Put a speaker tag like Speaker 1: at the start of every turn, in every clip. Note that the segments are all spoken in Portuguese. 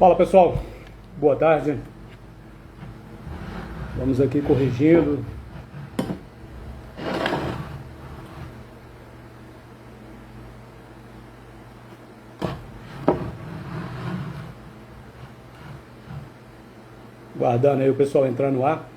Speaker 1: Fala pessoal, boa tarde. Vamos aqui corrigindo. Guardando aí o pessoal entrando no ar.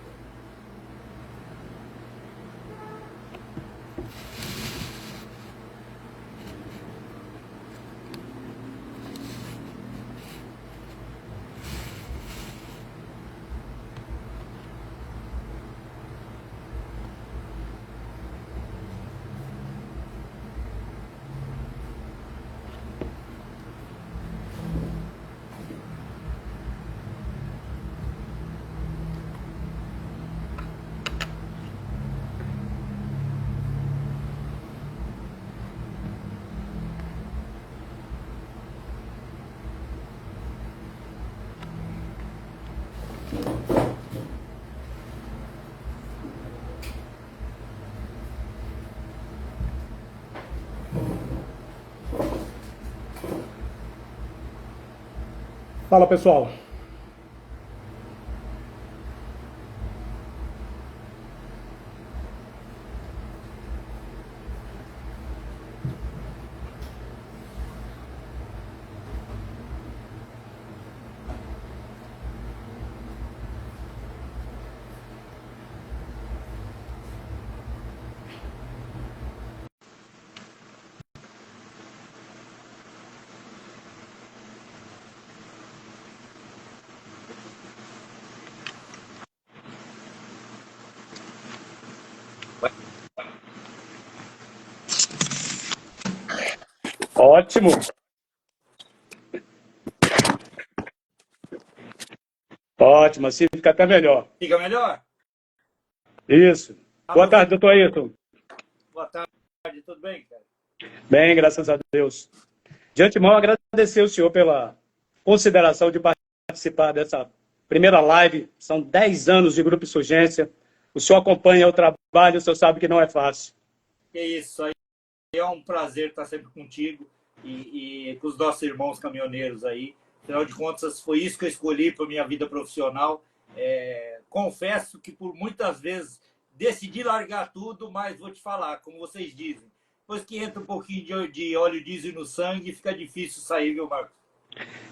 Speaker 1: Fala pessoal. Ótimo. Ótimo, assim fica até melhor.
Speaker 2: Fica melhor?
Speaker 1: Isso. Boa tarde, doutor Ayrton.
Speaker 2: Boa tarde, tudo bem, cara?
Speaker 1: Bem, graças a Deus. De antemão, agradecer ao senhor pela consideração de participar dessa primeira live. São 10 anos de Grupo Insurgência. O senhor acompanha o trabalho, o senhor sabe que não é fácil.
Speaker 2: É isso aí. É um prazer estar sempre contigo e com os nossos irmãos caminhoneiros aí. Afinal de contas, foi isso que eu escolhi para a minha vida profissional. Confesso que por muitas vezes decidi largar tudo, mas vou te falar, como vocês dizem, depois que entra um pouquinho de óleo diesel no sangue, fica difícil sair, viu, Marcos?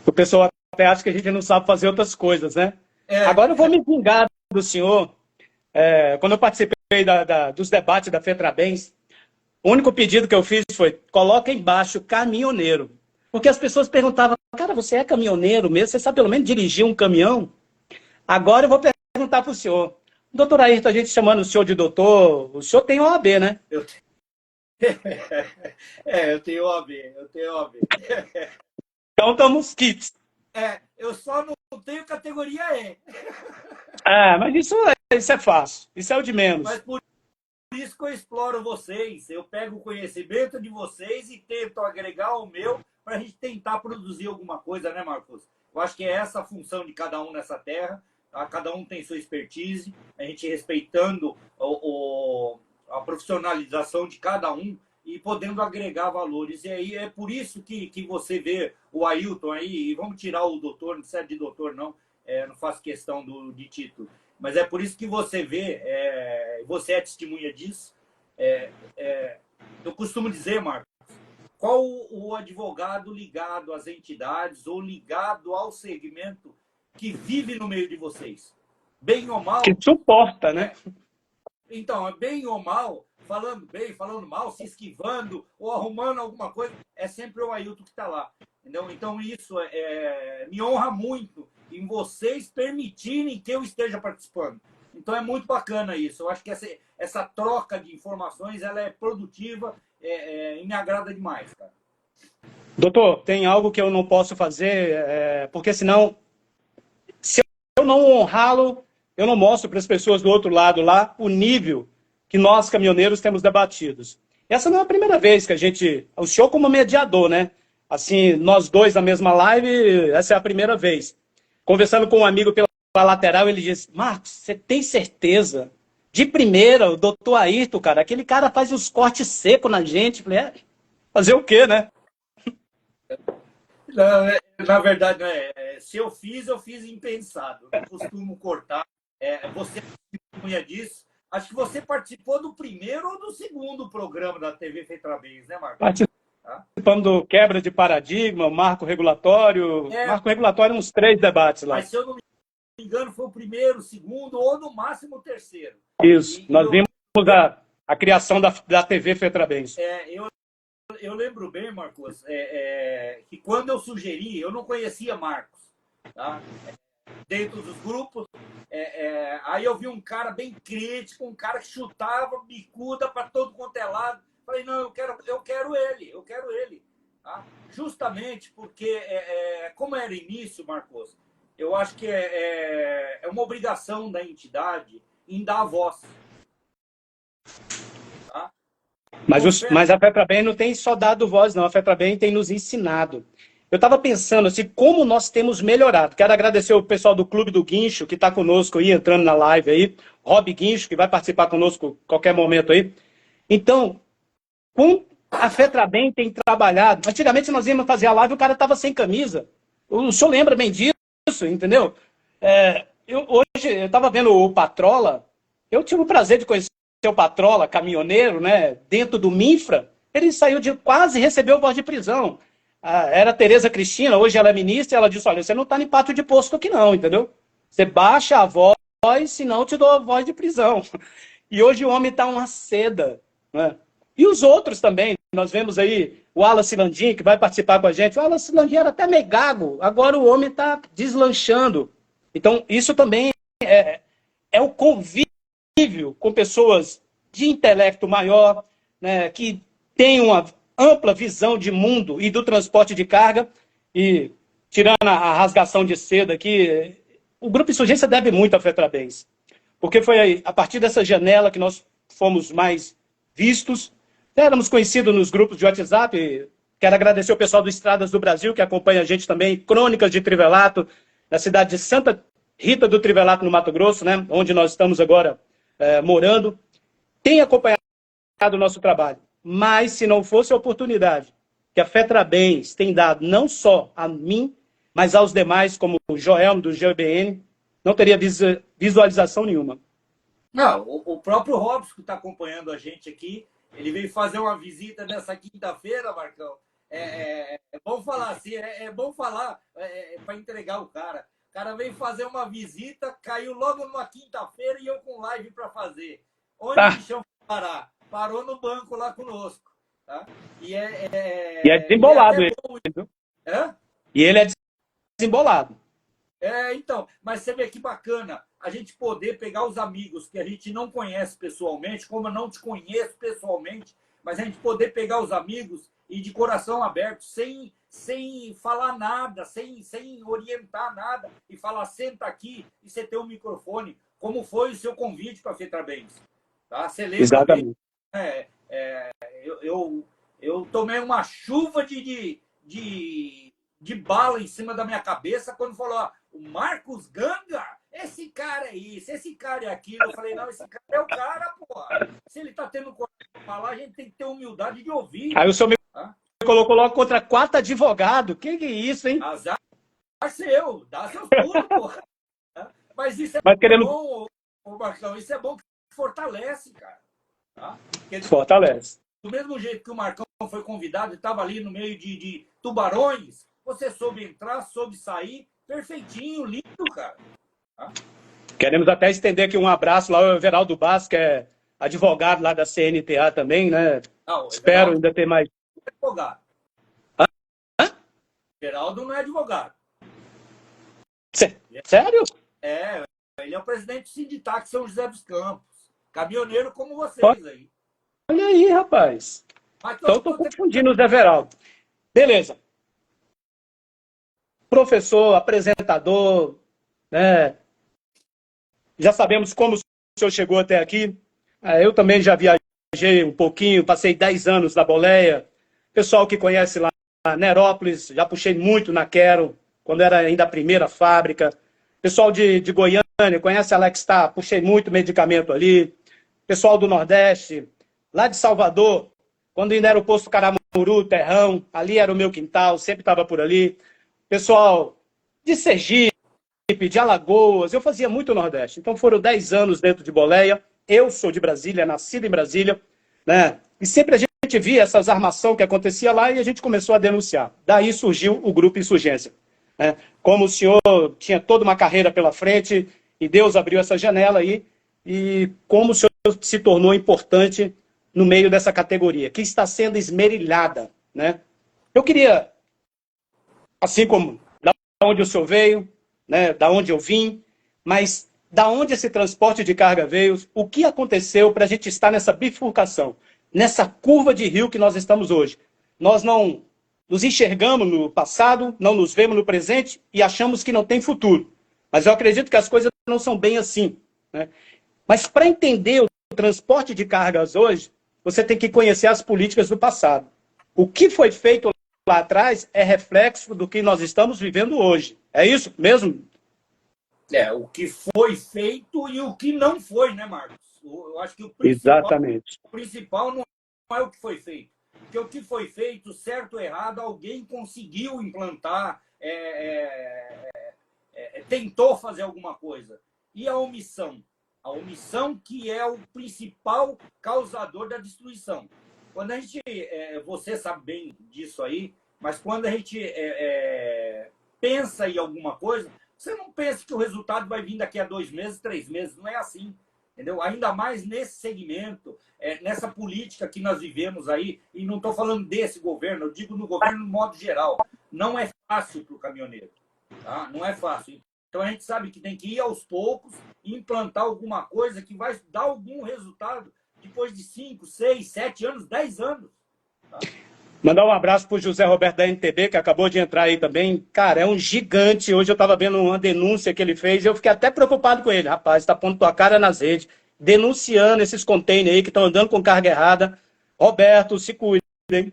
Speaker 1: O pessoal até acha que a gente não sabe fazer outras coisas, né?
Speaker 2: É.
Speaker 1: Agora eu vou me vingar do senhor. Quando eu participei dos debates da FETRABENS, o único pedido que eu fiz foi: coloca embaixo caminhoneiro. Porque as pessoas perguntavam: cara, você é caminhoneiro mesmo? Você sabe pelo menos dirigir um caminhão? Agora eu vou perguntar para o senhor. Doutor Ayrton, a gente chamando o senhor de doutor, o senhor tem OAB, né?
Speaker 2: Eu tenho OAB, eu tenho OAB.
Speaker 1: Então estamos kits.
Speaker 2: Eu só não tenho categoria E.
Speaker 1: Mas isso é fácil, isso é o de menos.
Speaker 2: Mas por isso que eu exploro vocês, eu pego o conhecimento de vocês e tento agregar o meu para a gente tentar produzir alguma coisa, né, Marcos? Eu acho que é essa a função de cada um nessa terra, tá? Cada um tem sua expertise, a gente respeitando a profissionalização de cada um e podendo agregar valores. E aí é por isso que você vê o Ailton aí, e vamos tirar o doutor, não precisa de doutor não, não faço questão de título, mas é por isso que você vê, você é testemunha disso. Eu costumo dizer, Marcos, qual o advogado ligado às entidades ou ligado ao segmento que vive no meio de vocês? Bem ou mal?
Speaker 1: Que suporta, né?
Speaker 2: Então, bem ou mal, falando bem, falando mal, se esquivando ou arrumando alguma coisa, é sempre o Ailton que está lá. Entendeu? Então, isso me honra muito em vocês permitirem que eu esteja participando. Então, é muito bacana isso. Eu acho que essa troca de informações ela é produtiva e me agrada demais, cara.
Speaker 1: Doutor, tem algo que eu não posso fazer, porque senão, se eu não honrá-lo, eu não mostro para as pessoas do outro lado lá o nível que nós, caminhoneiros, temos debatidos. Essa não é a primeira vez que o senhor como mediador, né? Assim, nós dois na mesma live, essa é a primeira vez. Conversando com um amigo pela lateral, ele disse: Marcos, você tem certeza? De primeira, o doutor Ayrton, cara, aquele cara faz uns cortes secos na gente. Eu falei, fazer o quê, né?
Speaker 2: Não, Na verdade, né, se eu fiz impensado. Eu não costumo cortar. Você é testemunha disso. Acho que você participou do primeiro ou do segundo programa da TV Fetrabens, né, Marcos?
Speaker 1: Participando do quebra de paradigma, marco regulatório. Marco regulatório, uns 3 debates lá.
Speaker 2: Mas se eu não me engano, foi o primeiro, o segundo ou no máximo o terceiro.
Speaker 1: Isso. Nós vimos a criação da TV Fetrabens.
Speaker 2: Eu lembro bem, Marcos, que quando eu sugeri, eu não conhecia Marcos, tá? Dentro dos grupos, aí eu vi um cara bem crítico, um cara que chutava bicuda para todo quanto é lado. Falei, não, eu quero ele. Tá? Justamente porque, como era início, Marcos, eu acho que é uma obrigação da entidade em dar a voz. Tá?
Speaker 1: Mas a Fetrabem não tem só dado voz, não. A Fetrabem tem nos ensinado. Eu estava pensando assim, como nós temos melhorado. Quero agradecer o pessoal do Clube do Guincho, que está conosco aí, entrando na live aí. Rob Guincho, que vai participar conosco a qualquer momento aí. Então, com a Fetrabem tem trabalhado. Antigamente nós íamos fazer a live e o cara estava sem camisa. O senhor lembra bem disso, entendeu? Hoje eu estava vendo o Patrola. Eu tive o prazer de conhecer o Patrola, caminhoneiro, né? Dentro do Minfra. Ele saiu de quase recebeu voz de prisão. Era a Tereza Cristina, hoje ela é ministra, e ela disse, olha, você não está em pátio de posto aqui não, entendeu? Você baixa a voz, senão eu te dou a voz de prisão. E hoje o homem está uma seda, né? E os outros também, nós vemos aí o Wallace Landim, que vai participar com a gente. O Wallace Landim era até meio gago, agora o homem está deslanchando. Então, isso também é o convívio com pessoas de intelecto maior, né, que têm uma ampla visão de mundo e do transporte de carga. E, tirando a rasgação de seda aqui, o Grupo Insurgência deve muito à Fetrabens. Porque foi a partir dessa janela que nós fomos mais vistos. Éramos conhecidos nos grupos de WhatsApp. Quero agradecer o pessoal do Estradas do Brasil, que acompanha a gente também. Crônicas de Trivelato, na cidade de Santa Rita do Trivelato, no Mato Grosso, né, onde nós estamos agora morando. Tem acompanhado o nosso trabalho. Mas, se não fosse a oportunidade que a Fetrabens tem dado, não só a mim, mas aos demais, como o Joel, do GBN, não teria visualização nenhuma.
Speaker 2: Não, o próprio Robson, que está acompanhando a gente aqui, ele veio fazer uma visita nessa quinta-feira, Marcão. É bom falar assim, bom falar para entregar o cara. O cara veio fazer uma visita, caiu logo numa quinta-feira e eu com live para fazer. Onde o bichão foi parar? Parou no banco lá conosco. Tá?
Speaker 1: E é desembolado ele. E ele é desembolado.
Speaker 2: Então, mas você vê que bacana a gente poder pegar os amigos que a gente não conhece pessoalmente, como eu não te conheço pessoalmente, mas a gente poder pegar os amigos e de coração aberto, sem falar nada, sem orientar nada, e falar, senta aqui e você tem um microfone, como foi o seu convite para a Fetrabens. Tá? Você lembra?
Speaker 1: Exatamente.
Speaker 2: Eu tomei uma chuva de bala em cima da minha cabeça quando falou, ó, o Marcos Ganga, esse cara é isso, esse cara é aquilo. Eu falei, não, esse cara é o cara, porra. Se ele tá tendo coragem de falar, a gente tem que ter humildade de ouvir.
Speaker 1: Aí o senhor me colocou logo contra 4 advogados. Que é isso, hein?
Speaker 2: Azar seu, dá seus pulos, porra. Mas isso bom, Marcão, isso é bom que fortalece, cara. Tá?
Speaker 1: Fortalece.
Speaker 2: Do mesmo jeito que o Marcão foi convidado, estava ali no meio de tubarões, você soube entrar, soube sair, perfeitinho, lindo, cara. Tá?
Speaker 1: Queremos até estender aqui um abraço lá ao Everaldo Bastos, que é advogado lá da CNTA também, né?
Speaker 2: Não,
Speaker 1: espero ainda ter mais.
Speaker 2: Não é advogado. Everaldo não é advogado.
Speaker 1: Sério?
Speaker 2: Ele é o presidente do Sindicato São José dos Campos. Caminhoneiro como vocês aí.
Speaker 1: Olha aí, rapaz. Então estou confundindo os Everaldo. Beleza. Professor, apresentador, né? Já sabemos como o senhor chegou até aqui. Eu também já viajei um pouquinho, passei 10 anos na Boleia. Pessoal que conhece lá Nerópolis, já puxei muito na Quero, quando era ainda a primeira fábrica. Pessoal de Goiânia, conhece Alex Tá? Puxei muito medicamento ali. Pessoal do Nordeste, lá de Salvador, quando ainda era o posto Caramuru, Terrão, ali era o meu quintal, sempre estava por ali. pessoal de Sergipe, de Alagoas, eu fazia muito Nordeste. Então foram 10 anos dentro de boleia. Eu sou de Brasília, nascido em Brasília, né? E sempre a gente via essas armações que acontecia lá e a gente começou a denunciar. Daí surgiu o Grupo Insurgência, né? Como o senhor tinha toda uma carreira pela frente e Deus abriu essa janela aí, e como o senhor se tornou importante no meio dessa categoria, que está sendo esmerilhada, né? Eu queria, assim como da onde o senhor veio, né, da onde eu vim, mas da onde esse transporte de carga veio, o que aconteceu para a gente estar nessa bifurcação, nessa curva de rio que nós estamos hoje. Nós não nos enxergamos no passado, não nos vemos no presente e achamos que não tem futuro. Mas eu acredito que as coisas não são bem assim, né? Mas para entender o transporte de cargas hoje, você tem que conhecer as políticas do passado. O que foi feito lá atrás é reflexo do que nós estamos vivendo hoje. É isso mesmo?
Speaker 2: O que foi feito e o que não foi, né, Marcos? Eu acho que
Speaker 1: Exatamente.
Speaker 2: o principal não é o que foi feito. Porque o que foi feito, certo ou errado, alguém conseguiu implantar, tentou fazer alguma coisa. E a omissão? A omissão que é o principal causador da destruição. Quando a gente, você sabe bem disso aí, mas quando a gente pensa em alguma coisa, você não pensa que o resultado vai vir daqui a 2 meses, 3 meses. Não é assim, entendeu? Ainda mais nesse segmento, nessa política que nós vivemos aí, e não estou falando desse governo, eu digo no governo no modo geral. Não é fácil para o caminhoneiro, tá? Não é fácil. Então a gente sabe que tem que ir aos poucos e implantar alguma coisa que vai dar algum resultado depois de 5, 6, 7 anos, 10 anos. Tá?
Speaker 1: Mandar um abraço para o José Roberto da NTB, que acabou de entrar aí também. Cara, é um gigante. Hoje eu estava vendo uma denúncia que ele fez. Eu fiquei até preocupado com ele. Rapaz, está pondo tua cara nas redes, denunciando esses containers aí que estão andando com carga errada. Roberto, se cuide, hein?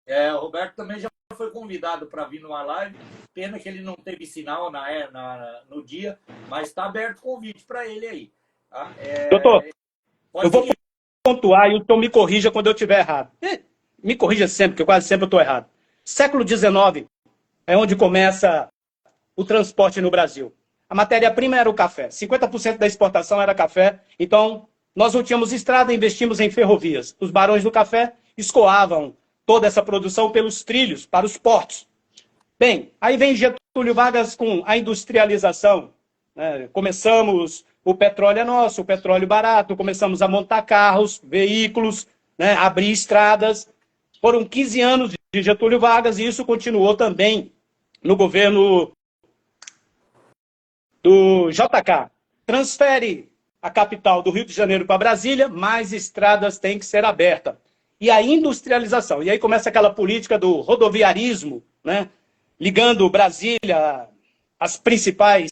Speaker 2: O Roberto também já foi convidado para vir numa live. Pena que ele não teve sinal no dia, mas está aberto o convite para ele aí. Tá?
Speaker 1: Doutor, eu vou pontuar e o senhor me corrija quando eu estiver errado. Me corrija sempre, porque quase sempre eu estou errado. Século XIX é onde começa o transporte no Brasil. A matéria-prima era o café. 50% da exportação era café. Então, nós não tínhamos estrada, investimos em ferrovias. Os barões do café escoavam toda essa produção pelos trilhos, para os portos. Bem, aí vem Getúlio Vargas com a industrialização. Começamos, o petróleo é nosso, o petróleo barato, começamos a montar carros, veículos, abrir estradas. Foram 15 anos de Getúlio Vargas e isso continuou também no governo do JK. Transfere a capital do Rio de Janeiro para Brasília, mais estradas têm que ser abertas. E a industrialização. E aí começa aquela política do rodoviarismo, né? Ligando Brasília às principais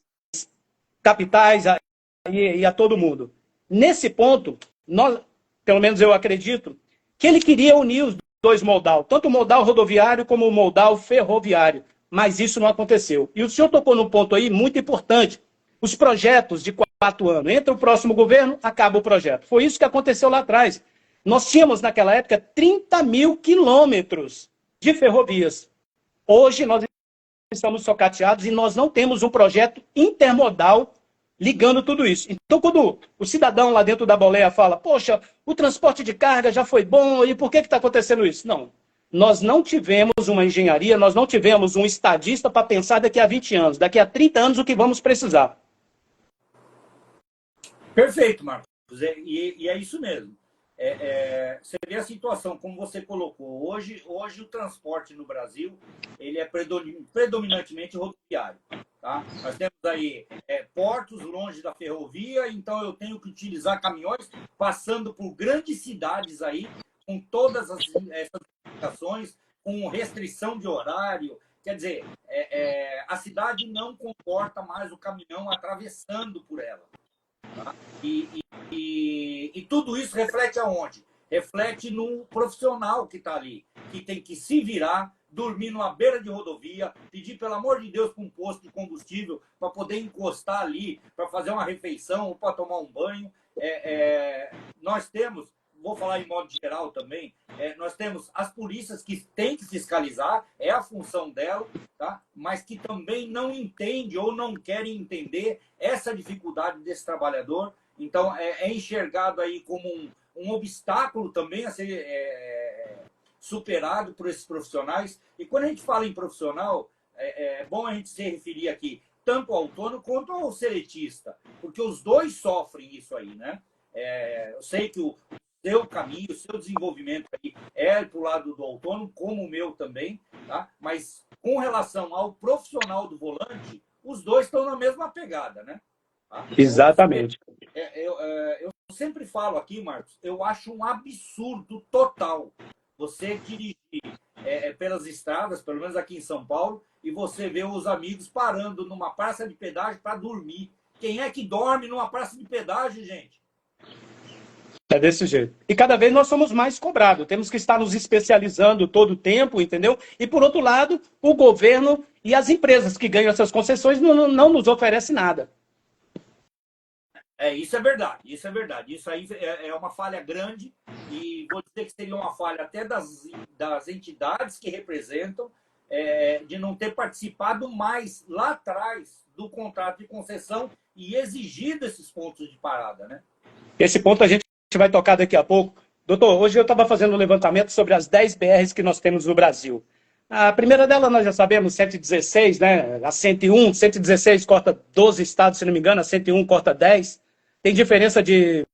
Speaker 1: capitais e a todo mundo. Nesse ponto, nós, pelo menos eu acredito, que ele queria unir os dois modal, tanto o modal rodoviário como o modal ferroviário, mas isso não aconteceu. E o senhor tocou num ponto aí muito importante, os projetos de 4 anos. Entra o próximo governo, acaba o projeto. Foi isso que aconteceu lá atrás. Nós tínhamos, naquela época, 30 mil quilômetros de ferrovias. Hoje, nós estamos socateados e nós não temos um projeto intermodal ligando tudo isso. Então, quando o cidadão lá dentro da boleia fala, poxa, o transporte de carga já foi bom, e por que está acontecendo isso? Não. Nós não tivemos uma engenharia, nós não tivemos um estadista para pensar daqui a 20 anos, daqui a 30 anos o que vamos precisar.
Speaker 2: Perfeito, Marcos. E é isso mesmo. Você vê a situação, como você colocou. Hoje o transporte no Brasil ele é predominantemente rodoviário. Tá? Nós temos aí portos longe da ferrovia, então eu tenho que utilizar caminhões passando por grandes cidades aí, com todas essas limitações, com restrição de horário. Quer dizer, a cidade não comporta mais o caminhão atravessando por ela. Tá? E tudo isso reflete aonde? Reflete no profissional que está ali, que tem que se virar, dormir numa beira de rodovia, pedir, pelo amor de Deus, para um posto de combustível, para poder encostar ali, para fazer uma refeição ou para tomar um banho. Nós temos, vou falar em modo geral também, nós temos as polícias que têm que fiscalizar, é a função dela, tá? Mas que também não entende ou não querem entender essa dificuldade desse trabalhador. Então, é enxergado aí como um obstáculo também a ser superado por esses profissionais. E quando a gente fala em profissional, é bom a gente se referir aqui tanto ao autônomo quanto ao seletista, porque os dois sofrem isso aí, né? Eu sei que o seu caminho, o seu desenvolvimento aí é para o lado do autônomo, como o meu também, tá? Mas com relação ao profissional do volante, os dois estão na mesma pegada, né? Tá?
Speaker 1: Exatamente.
Speaker 2: Eu sempre falo aqui, Marcos, eu acho um absurdo total você dirigir pelas estradas, pelo menos aqui em São Paulo, e você vê os amigos parando numa praça de pedágio para dormir. Quem é que dorme numa praça de pedágio, gente?
Speaker 1: É desse jeito. E cada vez nós somos mais cobrados. Temos que estar nos especializando todo o tempo, entendeu? E, por outro lado, o governo e as empresas que ganham essas concessões não nos oferecem nada.
Speaker 2: Isso é verdade, isso é verdade. Isso aí é uma falha grande e vou dizer que seria uma falha até das entidades que representam de não ter participado mais lá atrás do contrato de concessão e exigido esses pontos de parada, né?
Speaker 1: Esse ponto a gente vai tocar daqui a pouco. Doutor, hoje eu estava fazendo um levantamento sobre as 10 BRs que nós temos no Brasil. A primeira dela nós já sabemos, 116, né? A 101, 116 corta 12 estados, se não me engano, a 101 corta 10. Tem diferença de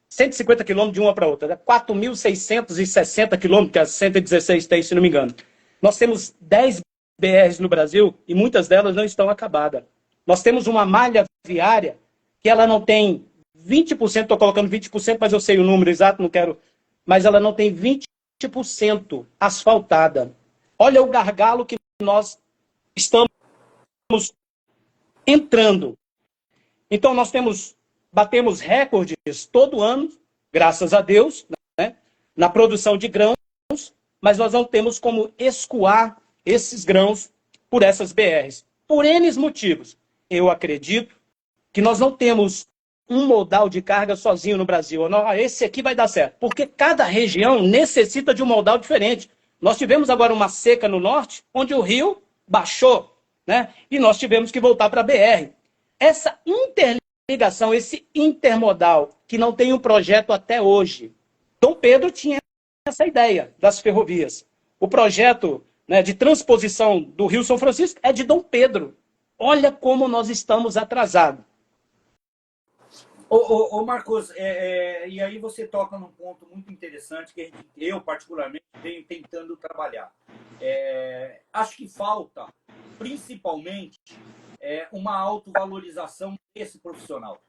Speaker 1: 150 quilômetros de uma para outra. 4.660 quilômetros que a 116 tem, se não me engano. Nós temos 10 BRs no Brasil e muitas delas não estão acabadas. Nós temos uma malha viária que ela não tem 20%, estou colocando 20%, mas eu sei o número exato, não quero. Mas ela não tem 20% asfaltada. Olha o gargalo que nós estamos entrando. Então nós batemos recordes todo ano, graças a Deus, né, na produção de grãos, mas nós não temos como escoar esses grãos por essas BRs. Por N motivos. Eu acredito que nós não temos um modal de carga sozinho no Brasil. Esse aqui vai dar certo. Porque cada região necessita de um modal diferente. Nós tivemos agora uma seca no norte, onde o rio baixou, né? E nós tivemos que voltar para a BR. Essa interligação, esse intermodal, que não tem um projeto até hoje. Dom Pedro tinha essa ideia das ferrovias. O projeto, né, de transposição do Rio São Francisco é de Dom Pedro. Olha como nós estamos atrasados.
Speaker 2: Ô Marcos, e aí você toca num ponto muito interessante que eu, particularmente, venho tentando trabalhar. Acho que falta, principalmente, uma autovalorização desse profissional.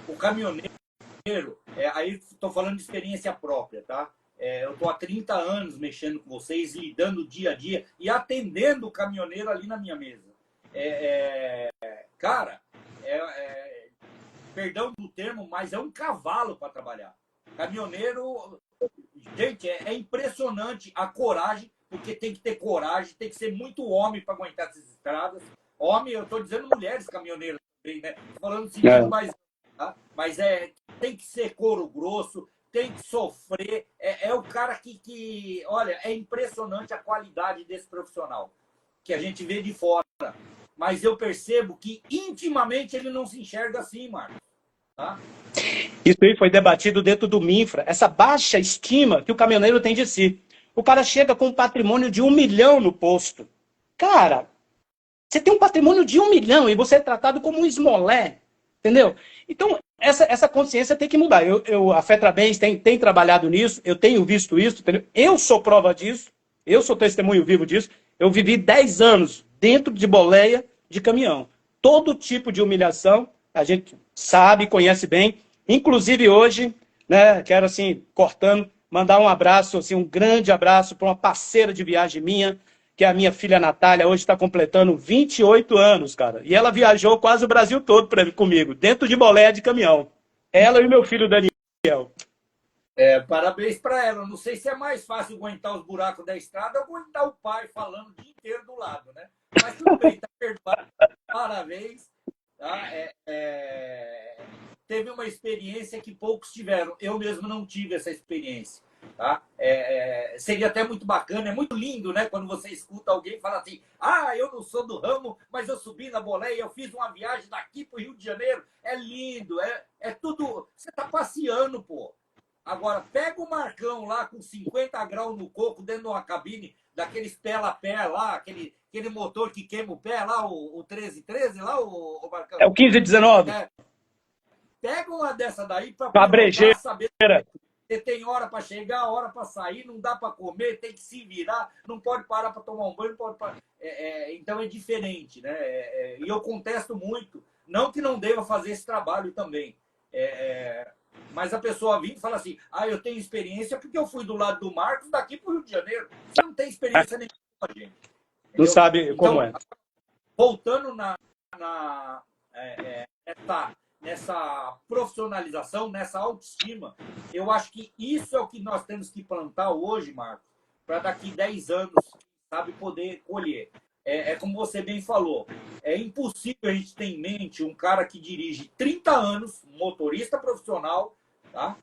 Speaker 2: O caminhoneiro, aí estou falando de experiência própria, tá? Eu estou há 30 anos mexendo com vocês, lidando dia a dia e atendendo o caminhoneiro ali na minha mesa. Cara, perdão do termo, mas é um cavalo para trabalhar. Caminhoneiro, gente, é impressionante a coragem, porque tem que ter coragem, tem que ser muito homem para aguentar essas estradas. Homem, eu estou dizendo mulheres caminhoneiras também, né? Tô falando sentido mais, tá? Mas tem que ser couro grosso, tem que sofrer. É o cara que, olha, é impressionante a qualidade desse profissional, que a gente vê de fora. Mas eu percebo que intimamente ele não se enxerga assim, Marcos. Tá?
Speaker 1: Isso aí foi debatido dentro do Minfra, essa baixa estima que o caminhoneiro tem de si. O cara chega com um patrimônio de 1 milhão no posto. Cara, você tem um patrimônio de 1 milhão e você é tratado como um esmolé, entendeu? Então, essa consciência tem que mudar. A FETRABENS tem trabalhado nisso, eu tenho visto isso, entendeu? Eu sou prova disso, eu sou testemunho vivo disso. Eu vivi 10 anos dentro de boleia de caminhão. Todo tipo de humilhação, a gente sabe, conhece bem. Inclusive hoje, né, quero assim, cortando, mandar um abraço, assim, um grande abraço para uma parceira de viagem minha, que é a minha filha Natália, hoje está completando 28 anos, cara. E ela viajou quase o Brasil todo comigo, dentro de boleia de caminhão. Ela e meu filho Daniel.
Speaker 2: Parabéns para ela. Não sei se é mais fácil aguentar os buracos da estrada ou aguentar o pai falando o dia inteiro do lado, né? Mas tudo bem, tá perdoado. Parabéns. Tá? teve uma experiência que poucos tiveram. Eu mesmo não tive essa experiência. Tá? Seria até muito bacana, é muito lindo, né? Quando você escuta alguém falar assim: ah, eu não sou do ramo, mas eu subi na boleia, eu fiz uma viagem daqui para o Rio de Janeiro. É lindo, é tudo. Você está passeando, pô. Agora, pega o Marcão lá com 50 graus no coco, dentro de uma cabine, daqueles pé-a-pé lá, aquele motor que queima o pé lá, o 1313 lá, o Marcão.
Speaker 1: É o 1519.
Speaker 2: Pega uma dessa daí para saber. Você tem hora para chegar, hora para sair, não dá para comer, tem que se virar, não pode parar para tomar um banho, não pode parar. Então é diferente, né? E eu contesto muito, não que não deva fazer esse trabalho também. Mas a pessoa vem e fala assim: ah, eu tenho experiência porque eu fui do lado do Marcos daqui para o Rio de Janeiro. Você não tem experiência nenhuma, gente. Entendeu?
Speaker 1: Não sabe como é.
Speaker 2: Voltando nessa profissionalização, nessa autoestima, eu acho que isso é o que nós temos que plantar hoje, Marcos, para daqui 10 anos, sabe, poder colher. Como você bem falou, é impossível a gente ter em mente um cara que dirige 30 anos, motorista profissional, tá?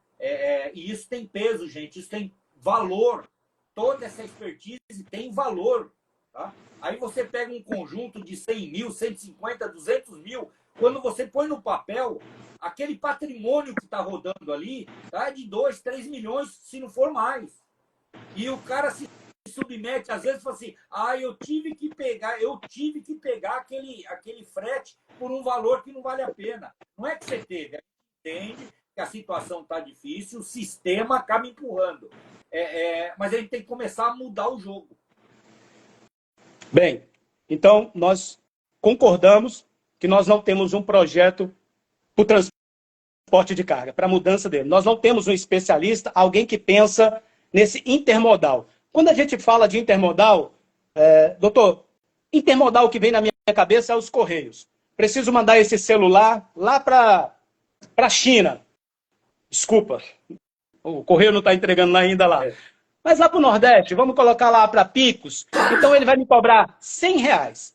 Speaker 2: E isso tem peso, gente, isso tem valor. Toda essa expertise tem valor. Tá? Aí você pega um conjunto de 100 mil, 150, 200 mil, quando você põe no papel, aquele patrimônio que está rodando ali tá, é de 2, 3 milhões, se não for mais. E o cara se submete, às vezes, fala assim: ah, eu tive que pegar aquele frete por um valor que não vale a pena. Não é que você teve, a gente entende que a situação está difícil, o sistema acaba empurrando. Mas a gente tem que começar a mudar o jogo.
Speaker 1: Bem, então nós concordamos que nós não temos um projeto para o transporte de carga, para a mudança dele. Nós não temos um especialista, alguém que pensa nesse intermodal. Quando a gente fala de intermodal, doutor, intermodal que vem na minha cabeça é os Correios. Preciso mandar esse celular lá para a China. Desculpa, o Correio não está entregando ainda lá. Mas lá para o Nordeste, vamos colocar lá para Picos, então ele vai me cobrar R$100.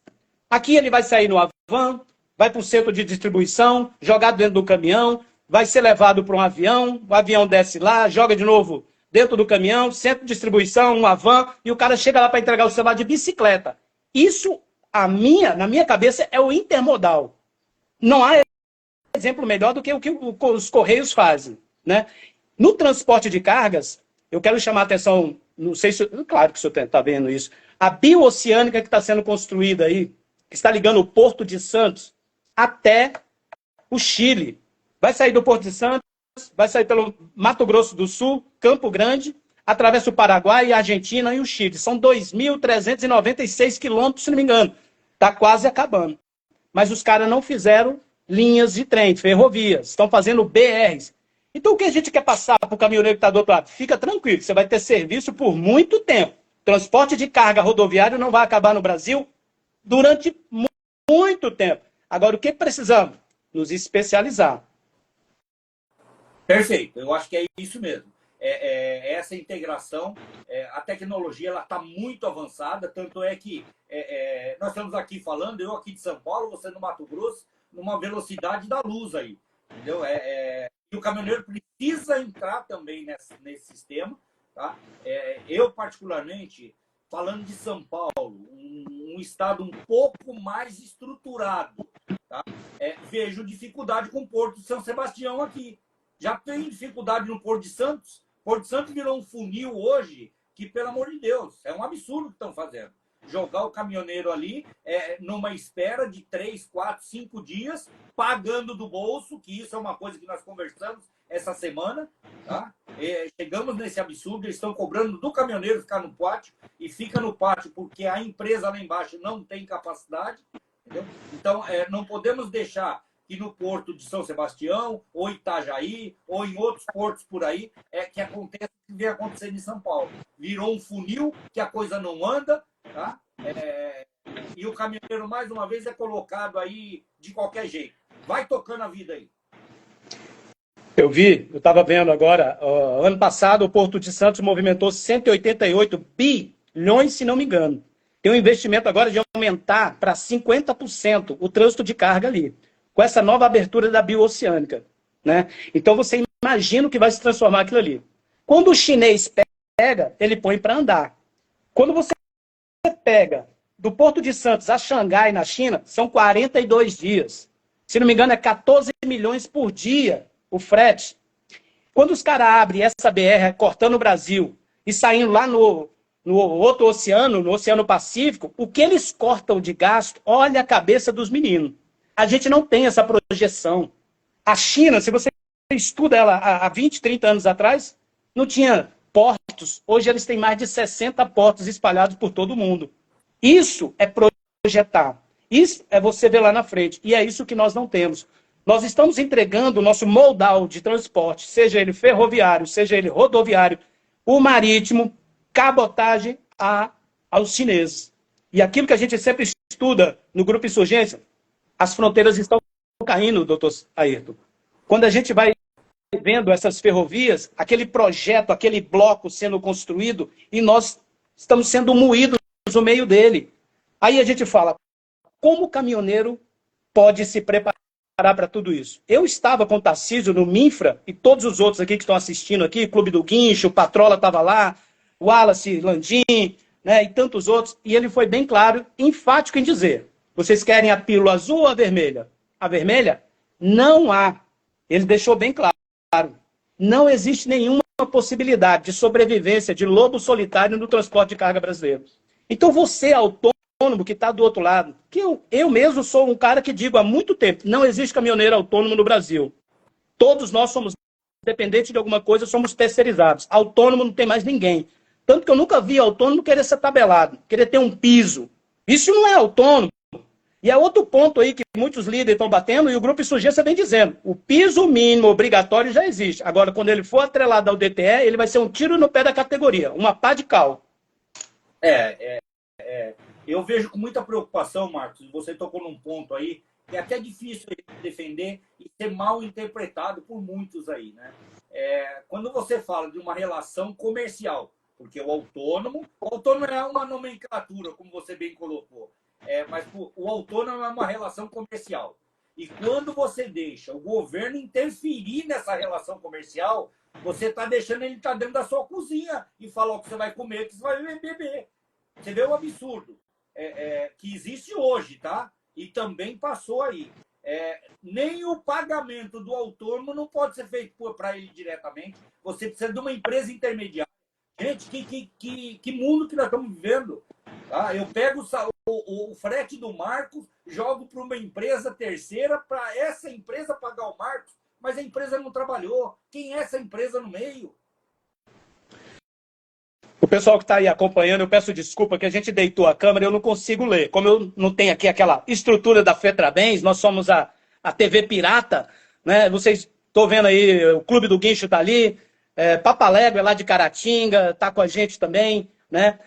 Speaker 1: Aqui ele vai sair no Avan, vai para o centro de distribuição, jogado dentro do caminhão, vai ser levado para um avião, o avião desce lá, joga de novo dentro do caminhão, centro de distribuição, um Avan, e o cara chega lá para entregar o celular de bicicleta. Isso, na minha cabeça, é o intermodal. Não há exemplo melhor do que o que os Correios fazem, né? No transporte de cargas, eu quero chamar a atenção, não sei se... Claro que o senhor está vendo isso. A bioceânica que está sendo construída aí, que está ligando o Porto de Santos até o Chile. Vai sair do Porto de Santos, vai sair pelo Mato Grosso do Sul, Campo Grande, atravessa o Paraguai, a Argentina e o Chile. São 2.396 quilômetros, se não me engano. Está quase acabando. Mas os caras não fizeram linhas de trem, ferrovias. Estão fazendo BRs. Então, o que a gente quer passar para o caminhoneiro que está do outro lado? Fica tranquilo, você vai ter serviço por muito tempo. Transporte de carga rodoviário não vai acabar no Brasil durante muito tempo. Agora, o que precisamos? Nos especializar.
Speaker 2: Perfeito, eu acho que é isso mesmo. Essa integração, a tecnologia está muito avançada, tanto é que nós estamos aqui falando, eu aqui de São Paulo, você no Mato Grosso, numa velocidade da luz aí. Entendeu? E o caminhoneiro precisa entrar também nesse sistema. Tá? Eu, particularmente, falando de São Paulo, um estado um pouco mais estruturado, tá? Vejo dificuldade com o Porto de São Sebastião aqui. Já tem dificuldade no Porto de Santos. Porto de Santos virou um funil hoje que, pelo amor de Deus, é um absurdo o que estão fazendo. Jogar o caminhoneiro ali numa espera de 3, 4, 5 dias, pagando do bolso, que isso é uma coisa que nós conversamos essa semana. Tá? Chegamos nesse absurdo, eles estão cobrando do caminhoneiro ficar no pátio, e fica no pátio porque a empresa lá embaixo não tem capacidade. Entendeu? Então, não podemos deixar que no Porto de São Sebastião, ou Itajaí, ou em outros portos por aí, que aconteça o que vem acontecendo em São Paulo. Virou um funil que a coisa não anda, tá? E o caminhoneiro, mais uma vez, é colocado aí de qualquer jeito. Vai tocando a vida aí.
Speaker 1: Eu estava vendo agora, ano passado o Porto de Santos movimentou 188 bilhões, se não me engano. Tem um investimento agora de aumentar para 50% o trânsito de carga ali, com essa nova abertura da bioceânica. né? Então você imagina o que vai se transformar aquilo ali. Quando o chinês pega, ele põe para andar. Quando você pega do Porto de Santos a Xangai, na China, são 42 dias. Se não me engano, é 14 milhões por dia o frete. Quando os caras abrem essa BR cortando o Brasil e saindo lá no outro oceano, no Oceano Pacífico, o que eles cortam de gasto, olha a cabeça dos meninos. A gente não tem essa projeção. A China, se você estuda ela há 20, 30 anos atrás, não tinha portos. Hoje eles têm mais de 60 portos espalhados por todo o mundo. Isso é projetar. Isso é você ver lá na frente. E é isso que nós não temos. Nós estamos entregando o nosso modal de transporte, seja ele ferroviário, seja ele rodoviário, o marítimo, cabotagem aos chineses. E aquilo que a gente sempre estuda no Grupo Insurgência, as fronteiras estão caindo, doutor Ayrton. Quando a gente vai vendo essas ferrovias, aquele projeto, aquele bloco sendo construído, e nós estamos sendo moídos no meio dele. Aí a gente fala, como o caminhoneiro pode se preparar para tudo isso? Eu estava com o Tarcísio no Minfra, e todos os outros aqui que estão assistindo aqui, Clube do Guincho, o Patrola estava lá, o Wallace Landim, né, e tantos outros, e ele foi bem claro, enfático em dizer, vocês querem a pílula azul ou a vermelha? A vermelha? Não há. Ele deixou bem claro. Não existe nenhuma possibilidade de sobrevivência de lobo solitário no transporte de carga brasileiro. Então você, autônomo, que está do outro lado, que eu mesmo sou um cara que digo há muito tempo, não existe caminhoneiro autônomo no Brasil. Todos nós somos dependentes de alguma coisa, somos terceirizados. Autônomo não tem mais ninguém. Tanto que eu nunca vi autônomo querer ser tabelado, querer ter um piso. Isso não é autônomo. E é outro ponto aí que muitos líderes estão batendo, e o Grupo Insurgência vem dizendo, o piso mínimo obrigatório já existe. Agora, quando ele for atrelado ao DTE, ele vai ser um tiro no pé da categoria, uma pá de cal.
Speaker 2: Eu vejo com muita preocupação, Marcos, você tocou num ponto aí, que é até difícil defender e ser mal interpretado por muitos aí, né? Quando você fala de uma relação comercial, porque o autônomo é uma nomenclatura, como você bem colocou, mas o autônomo é uma relação comercial. E quando você deixa o governo interferir nessa relação comercial, você está deixando ele estar dentro da sua cozinha e falar o que você vai comer, o que você vai beber. Você vê o absurdo que existe hoje, tá? E também passou aí. Nem o pagamento do autônomo não pode ser feito para ele diretamente. Você precisa de uma empresa intermediária. Gente, que mundo que nós estamos vivendo? Tá? Eu pego o frete do Marcos, jogo para uma empresa terceira, para essa empresa pagar o Marcos, mas a empresa não trabalhou. Quem é essa empresa no meio?
Speaker 1: O pessoal que está aí acompanhando, eu peço desculpa que a gente deitou a câmera e eu não consigo ler. Como eu não tenho aqui aquela estrutura da Fetrabens, nós somos a TV pirata, né? Vocês estão vendo aí, o Clube do Guincho está ali, Papalégua é lá de Caratinga, está com a gente também, né?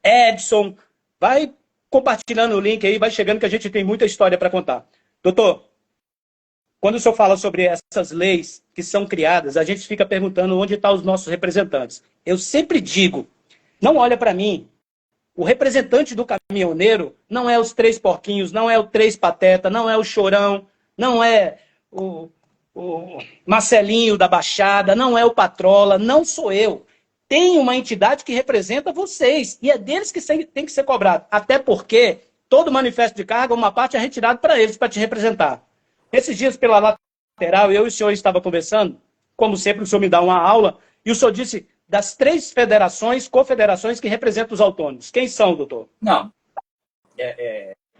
Speaker 1: Edson, vai compartilhando o link aí, vai chegando que a gente tem muita história para contar. Doutor, quando o senhor fala sobre essas leis que são criadas, a gente fica perguntando onde estão os nossos representantes. Eu sempre digo, não olha para mim, o representante do caminhoneiro não é os três porquinhos, não é o três pateta, não é o chorão, não é o Marcelinho da Baixada, não é o Patrola, não sou eu. Tem uma entidade que representa vocês, e é deles que tem que ser cobrado. Até porque todo manifesto de carga, uma parte é retirada para eles, para te representar. Esses dias, pela lateral, eu e o senhor estava conversando, como sempre, o senhor me dá uma aula, e o senhor disse das 3 federações, confederações que representam os autônomos. Quem são, doutor?
Speaker 2: Não.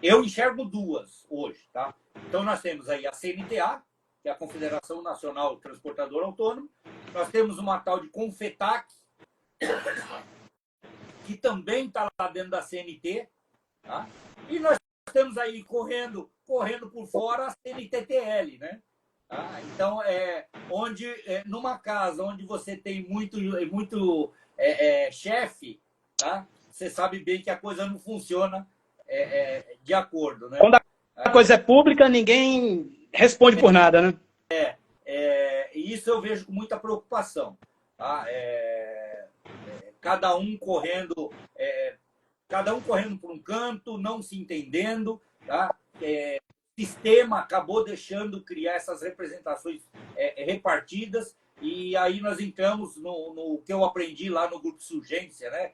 Speaker 2: Eu enxergo 2 hoje, tá? Então, nós temos aí a CNTA, que é a Confederação Nacional Transportador Autônomo. Nós temos uma tal de Confetac, que também está lá dentro da CNT, tá? E nós temos aí correndo por fora a CNTTL, né? Tá? Então, numa casa onde você tem muito chefe, tá? Você sabe bem que a coisa não funciona de acordo, né?
Speaker 1: Quando a coisa é pública, ninguém responde por nada, né?
Speaker 2: E isso eu vejo com muita preocupação. Tá? Cada um correndo por um canto, não se entendendo, tá? sistema acabou deixando criar essas representações repartidas, e aí nós entramos no que eu aprendi lá no grupo Surgência, né?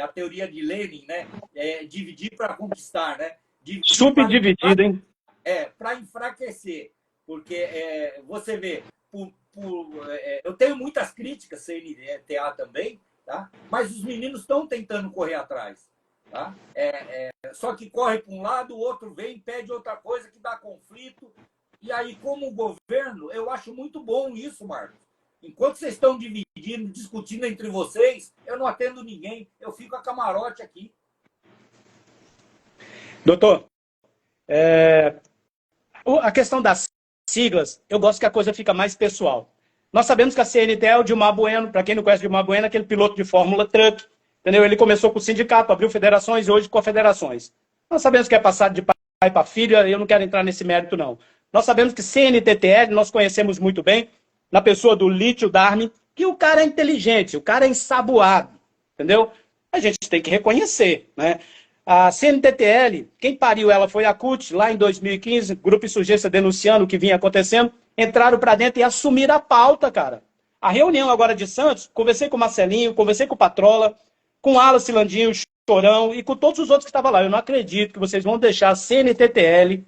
Speaker 2: A teoria de Lenin, né? Dividir para conquistar, né?
Speaker 1: Super dividido, hein?
Speaker 2: Para enfraquecer, porque você vê, eu tenho muitas críticas CNTA também, tá? Mas os meninos estão tentando correr atrás. Tá? Só que corre para um lado, o outro vem, pede outra coisa que dá conflito. E aí, como governo, eu acho muito bom isso, Marcos. Enquanto vocês estão dividindo, discutindo entre vocês, eu não atendo ninguém, eu fico a camarote aqui.
Speaker 1: Doutor, a questão das siglas, eu gosto que a coisa fica mais pessoal. Nós sabemos que a CNT é o Dilmar Bueno, para quem não conhece o Dilmar Bueno, é aquele piloto de Fórmula Truck. Entendeu? Ele começou com o sindicato, abriu federações e hoje confederações. Nós sabemos que é passado de pai para filho, eu não quero entrar nesse mérito, não. Nós sabemos que CNTTL, nós conhecemos muito bem, na pessoa do Lítio Darmi, que o cara é inteligente, o cara é ensaboado, entendeu? A gente tem que reconhecer, né? A CNTTL, quem pariu ela foi a CUT, lá em 2015, Grupo Insurgência denunciando o que vinha acontecendo, entraram para dentro e assumiram a pauta, cara. A reunião agora de Santos, conversei com o Marcelinho, conversei com o Patrola, com o Alan Cilandinho, Chorão e com todos os outros que estavam lá. Eu não acredito que vocês vão deixar a CNTTL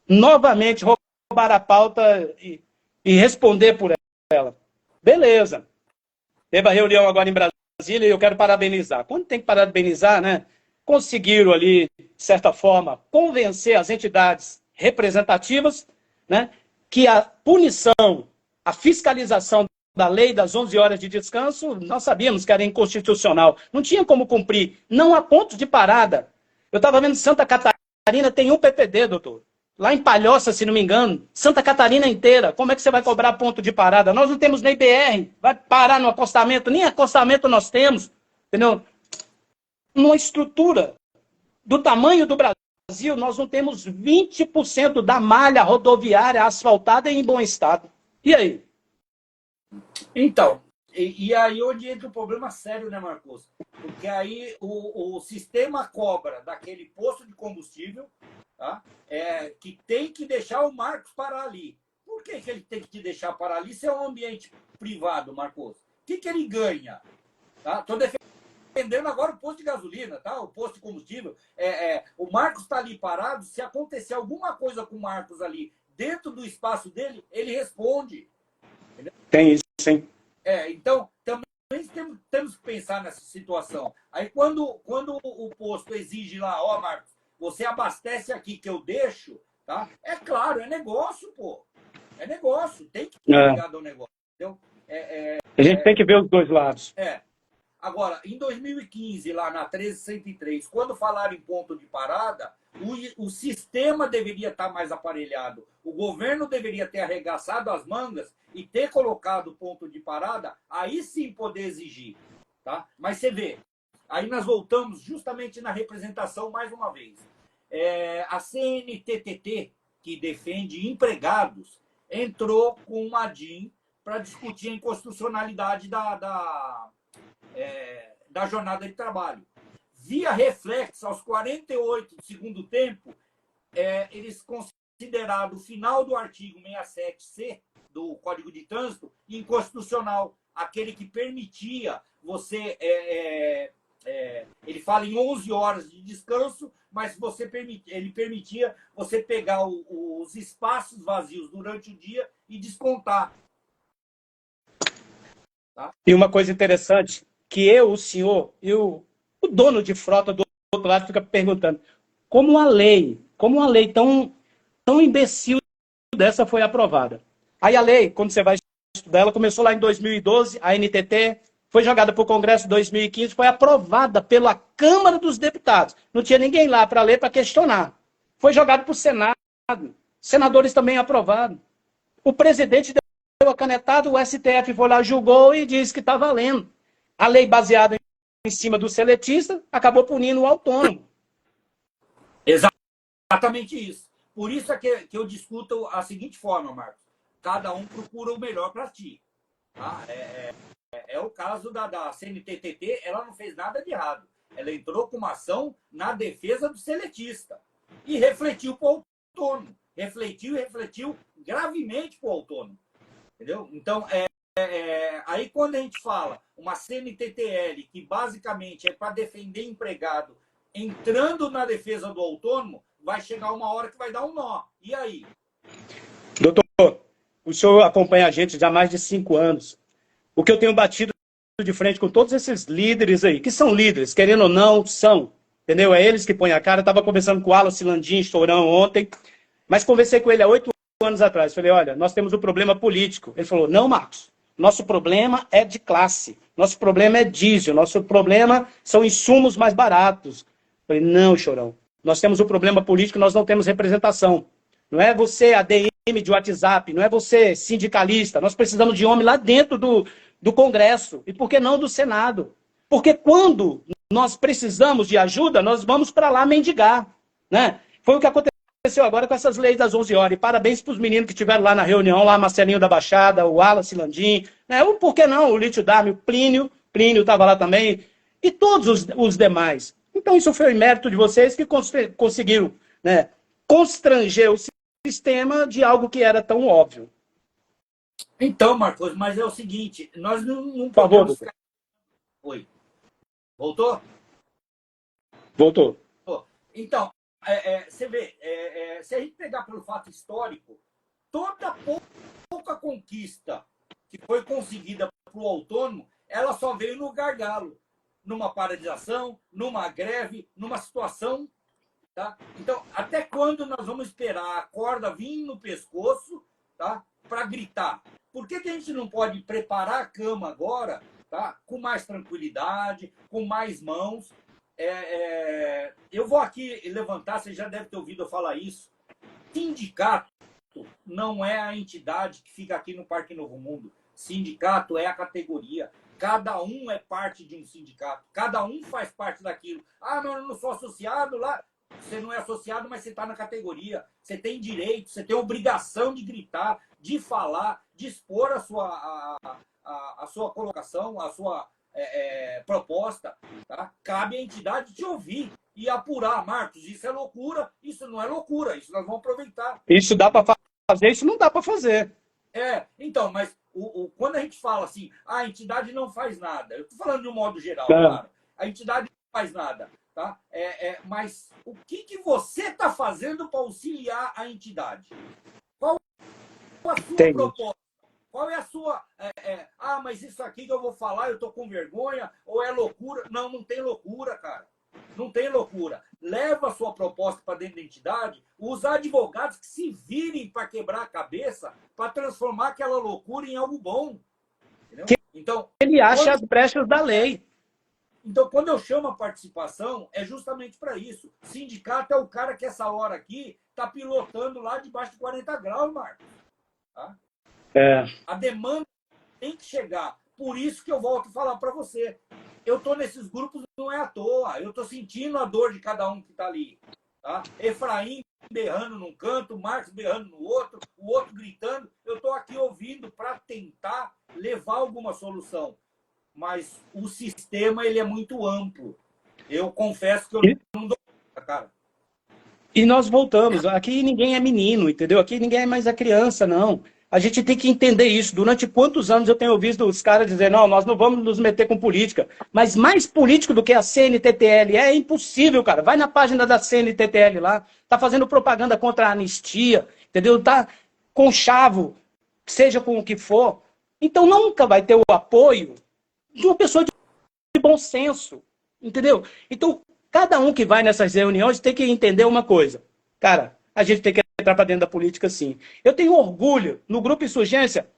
Speaker 1: novamente roubar a pauta e responder por ela. Beleza. Teve a reunião agora em Brasília e eu quero parabenizar. Quando tem que parabenizar, né? Conseguiram ali, de certa forma, convencer as entidades representativas, né, que a punição, a fiscalização da lei das 11 horas de descanso, nós sabíamos que era inconstitucional. Não tinha como cumprir. Não há ponto de parada. Eu estava vendo Santa Catarina, tem um PPD, doutor. Lá em Palhoça, se não me engano, Santa Catarina inteira. Como é que você vai cobrar ponto de parada? Nós não temos nem BR. Vai parar no acostamento. Nem acostamento nós temos. Entendeu? Numa estrutura do tamanho do Brasil, nós não temos 20% da malha rodoviária asfaltada e em bom estado. E aí?
Speaker 2: Então, e aí onde entra o problema sério, né, Marcos? Porque aí o sistema cobra daquele posto de combustível, tá? Que tem que deixar o Marcos parar ali. Por que ele tem que te deixar parar ali se é um ambiente privado, Marcos? O que ele ganha? Estou defendendo agora o posto de gasolina, tá? O posto de combustível. O Marcos está ali parado, se acontecer alguma coisa com o Marcos ali dentro do espaço dele, ele responde. Entendeu?
Speaker 1: Tem isso, sim.
Speaker 2: Então, também temos que pensar nessa situação. Aí, quando o posto exige lá, ó, Marcos, você abastece aqui que eu deixo, tá? É claro, é negócio, pô. É negócio, tem que estar ligado ao negócio. Entendeu?
Speaker 1: A gente tem que ver os dois lados.
Speaker 2: Agora, em 2015, lá na 13103, quando falaram em ponto de parada, o sistema deveria estar mais aparelhado. O governo deveria ter arregaçado as mangas e ter colocado ponto de parada, aí sim poder exigir. Tá? Mas você vê, aí nós voltamos justamente na representação mais uma vez. A CNTTT, que defende empregados, entrou com uma DIN para discutir a inconstitucionalidade da jornada de trabalho. Via reflexo, aos 48 do segundo tempo, eles consideraram o final do artigo 67C do Código de Trânsito inconstitucional, aquele que permitia você... ele fala em 11 horas de descanso, mas ele permitia você pegar os espaços vazios durante o dia e descontar. Tá?
Speaker 1: E uma coisa interessante, que o senhor e o dono de frota do outro lado fica perguntando como uma lei tão imbecil dessa foi aprovada. Aí a lei, quando você vai estudar, ela começou lá em 2012, a NTT foi jogada para o Congresso em 2015, foi aprovada pela Câmara dos Deputados. Não tinha ninguém lá para ler, para questionar. Foi jogado para o Senado, senadores também aprovaram. O presidente deu a canetada, o STF foi lá, julgou e disse que está valendo. A lei baseada em cima do seletista acabou punindo o autônomo.
Speaker 2: Exatamente isso. Por isso é que eu discuto a seguinte forma, Marcos. Cada um procura o melhor para ti. Tá? É o caso da CNTTT, ela não fez nada de errado. Ela entrou com uma ação na defesa do seletista e refletiu para o autônomo. Refletiu e refletiu gravemente para o autônomo. Entendeu? Então, aí quando a gente fala uma CNTTL, que basicamente é para defender empregado, entrando na defesa do autônomo, vai chegar uma hora que vai dar um nó. E aí?
Speaker 1: Doutor, o senhor acompanha a gente já há mais de 5 anos. O que eu tenho batido de frente com todos esses líderes aí, que são líderes, querendo ou não, são. Entendeu? É eles que põem a cara. Eu estava conversando com o Alan Landim, Estourão, ontem, mas conversei com ele há 8 anos atrás. Falei, olha, nós temos um problema político. Ele falou, não, Marcos, nosso problema é de classe. Nosso problema é diesel. Nosso problema são insumos mais baratos. Falei, não, Chorão. Nós temos um problema político, nós não temos representação. Não é você ADM de WhatsApp, não é você sindicalista. Nós precisamos de homem lá dentro do Congresso. E por que não do Senado? Porque quando nós precisamos de ajuda, nós vamos para lá mendigar. Né? Foi o que aconteceu agora com essas leis das 11 horas. E parabéns para os meninos que estiveram lá na reunião, lá Marcelinho da Baixada, o Alan Landim, né? Por que não? O Lítio Dami, o Plínio estava lá também, e todos os demais. Então isso foi o mérito de vocês que conseguiram, né, constranger o sistema de algo que era tão óbvio.
Speaker 2: Então, Marcos, mas é o seguinte, nós não
Speaker 1: podemos...
Speaker 2: ficar... Oi. Voltou?
Speaker 1: Voltou.
Speaker 2: Então, você vê, se a gente pegar pelo fato histórico, toda pouca conquista que foi conseguida para o autônomo, ela só veio no gargalo, numa paralisação, numa greve, numa situação. Tá? Então, até quando nós vamos esperar a corda vir no pescoço, tá, para gritar? Por que a gente não pode preparar a cama agora, tá, com mais tranquilidade, com mais mãos? Eu vou aqui levantar, você já deve ter ouvido eu falar isso. Sindicato não é a entidade que fica aqui no Parque Novo Mundo. Sindicato é a categoria. Cada um é parte de um sindicato. Cada um faz parte daquilo. Ah, mas eu não sou associado lá. Você não é associado, mas você está na categoria. Você tem direito, você tem obrigação de gritar, de falar, de expor a sua colocação, a sua proposta. Tá? Cabe à entidade te ouvir e apurar. Marcos, isso é loucura, isso não é loucura, isso nós vamos aproveitar.
Speaker 1: Isso dá para fazer, isso não dá para fazer.
Speaker 2: Então, mas quando a gente fala assim, a entidade não faz nada, eu estou falando de um modo geral, claro, a entidade não faz nada. Tá? Mas o que você está fazendo para auxiliar a entidade? Qual a sua proposta? Qual é a sua... mas isso aqui que eu vou falar, eu estou com vergonha, ou é loucura? Não, não tem loucura, cara. Não tem loucura. Leva a sua proposta para dentro da entidade, os advogados que se virem para quebrar a cabeça, para transformar aquela loucura em algo bom. Entendeu? Então,
Speaker 1: ele acha as brechas da lei.
Speaker 2: Então, quando eu chamo a participação, é justamente para isso. Sindicato é o cara que essa hora aqui está pilotando lá debaixo de 40 graus, Marcos. Tá? A demanda tem que chegar. Por isso que eu volto a falar para você. Eu estou nesses grupos, não é à toa. Eu estou sentindo a dor de cada um que está ali. Tá? Efraim berrando num canto, Marcos berrando no outro, o outro gritando. Eu estou aqui ouvindo para tentar levar alguma solução. Mas o sistema ele é muito amplo. Eu confesso que eu não dou conta, cara.
Speaker 1: E nós voltamos. Aqui ninguém é menino, entendeu? Aqui ninguém é mais a criança, não. A gente tem que entender isso. Durante quantos anos eu tenho ouvido os caras dizer, não, nós não vamos nos meter com política. Mas mais político do que a CNTTL é impossível, cara. Vai na página da CNTTL lá, tá fazendo propaganda contra a anistia, entendeu? Tá com chavo, seja com o que for. Então nunca vai ter o apoio de uma pessoa de bom senso, entendeu? Então, cada um que vai nessas reuniões tem que entender uma coisa. Cara, a gente tem que entrar para dentro da política, sim. Eu tenho orgulho, no Grupo Insurgência,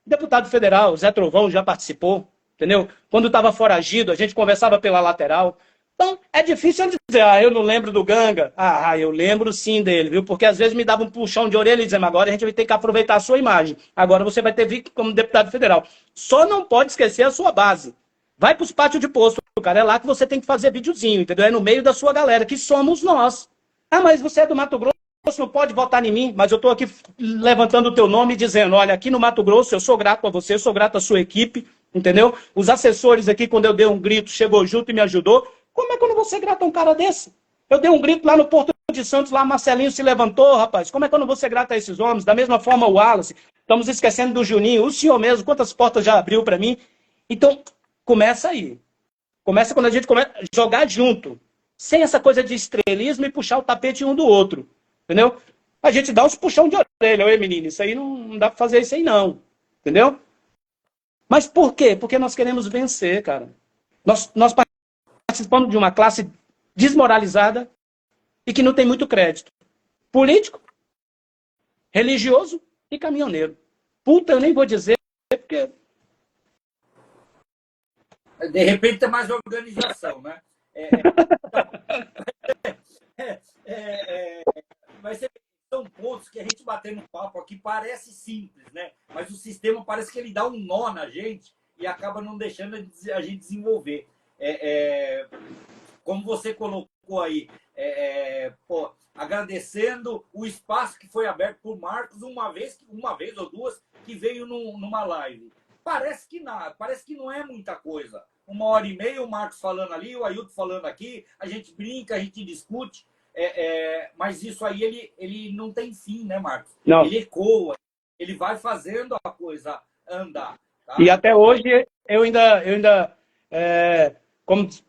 Speaker 1: deputado federal, Zé Trovão já participou, entendeu? Quando estava foragido, a gente conversava pela lateral. Então, é difícil eu dizer, eu não lembro do Ganga. Eu lembro sim dele, viu? Porque às vezes me dava um puxão de orelha e dizia, agora a gente vai ter que aproveitar a sua imagem. Agora você vai ter vir como deputado federal. Só não pode esquecer a sua base. Vai para os pátios de posto, cara. É lá que você tem que fazer videozinho, entendeu? É no meio da sua galera, que somos nós. Mas você é do Mato Grosso, não pode votar em mim, mas eu estou aqui levantando o teu nome e dizendo, olha, aqui no Mato Grosso eu sou grato a você, eu sou grato à sua equipe, entendeu? Os assessores aqui, quando eu dei um grito, chegou junto e me ajudou. Como é que eu não vou ser grato a um cara desse? Eu dei um grito lá no Porto de Santos, lá Marcelinho se levantou, rapaz. Como é que eu não vou ser grato a esses homens? Da mesma forma o Wallace. Estamos esquecendo do Juninho. O senhor mesmo, quantas portas já abriu para mim? Então, começa aí. Começa quando a gente começa a jogar junto. Sem essa coisa de estrelismo e puxar o tapete um do outro. Entendeu? A gente dá uns puxão de orelha. Oi, menino, isso aí não dá para fazer isso aí não. Entendeu? Mas por quê? Porque nós queremos vencer, cara. Nós participamos de uma classe desmoralizada e que não tem muito crédito. Político, religioso e caminhoneiro. Puta, eu nem vou dizer, porque...
Speaker 2: De repente tem mais organização, né? Mas são pontos que a gente batendo papo aqui parece simples, né? Mas o sistema parece que ele dá um nó na gente e acaba não deixando a gente desenvolver. Como você colocou aí, agradecendo o espaço que foi aberto por Marcos uma vez ou duas que veio numa live. Parece que não é muita coisa. 1h30, o Marcos falando ali, o Ailton falando aqui, a gente brinca, a gente discute, mas isso aí ele não tem fim, né, Marcos?
Speaker 1: Não.
Speaker 2: Ele ecoa, ele vai fazendo a coisa andar. Tá?
Speaker 1: E até hoje eu ainda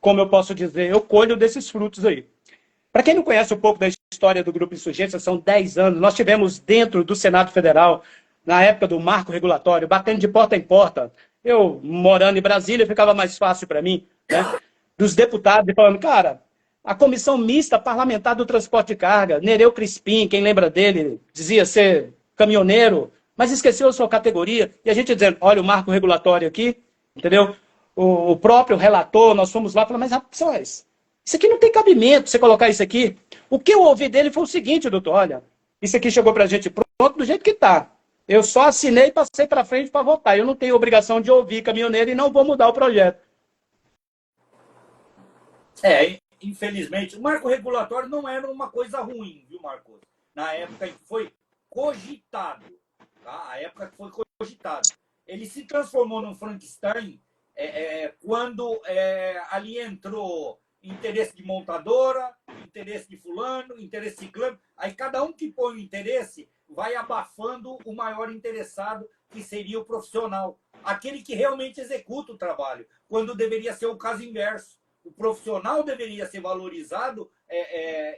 Speaker 1: como eu posso dizer, eu colho desses frutos aí. Para quem não conhece um pouco da história do Grupo Insurgência, são 10 anos. Nós tivemos dentro do Senado Federal, na época do marco regulatório, batendo de porta em porta. Eu, morando em Brasília, ficava mais fácil para mim, né? Dos deputados, falando, cara, a Comissão Mista Parlamentar do Transporte de Carga, Nereu Crispim, quem lembra dele, dizia ser caminhoneiro, mas esqueceu a sua categoria. E a gente dizendo, olha o marco regulatório aqui, entendeu? O próprio relator, nós fomos lá e falamos, mas rapaz, isso aqui não tem cabimento, você colocar isso aqui. O que eu ouvi dele foi o seguinte, doutor, olha, isso aqui chegou para a gente pronto do jeito que está. Eu só assinei e passei para frente para votar. Eu não tenho obrigação de ouvir caminhoneiro e não vou mudar o projeto.
Speaker 2: Infelizmente, o marco regulatório não era uma coisa ruim, viu, Marcos? Na época que foi cogitado, tá? A época que foi cogitado. Ele se transformou num Frankenstein quando ali entrou interesse de montadora, interesse de fulano, interesse de ciclano. Aí cada um que põe o interesse vai abafando o maior interessado, que seria o profissional. Aquele que realmente executa o trabalho, quando deveria ser o caso inverso. O profissional deveria ser valorizado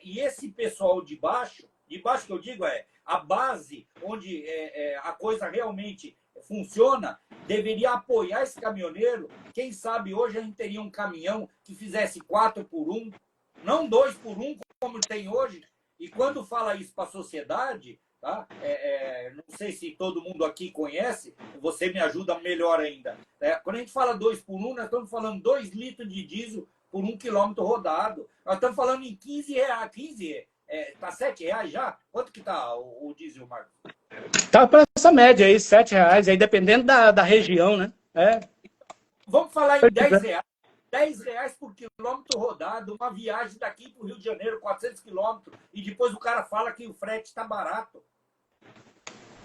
Speaker 2: e esse pessoal de baixo que eu digo a base onde a coisa realmente funciona, deveria apoiar esse caminhoneiro. Quem sabe hoje a gente teria um caminhão que fizesse 4x1, não 2x1 como tem hoje. E quando fala isso para a sociedade, tá? Não sei se todo mundo aqui conhece, você me ajuda melhor ainda. Quando a gente fala 2x1, nós estamos falando 2 litros de diesel por 1 quilômetro rodado. Nós estamos falando em 15 reais. 15, tá 7 reais já? Quanto que tá o diesel, Marcos?
Speaker 1: Tá para essa média aí, 7 reais, aí dependendo da região, né?
Speaker 2: Vamos falar em 10 reais. 10 reais por quilômetro rodado, uma viagem daqui para o Rio de Janeiro, 400 quilômetros, e depois o cara fala que o frete está barato.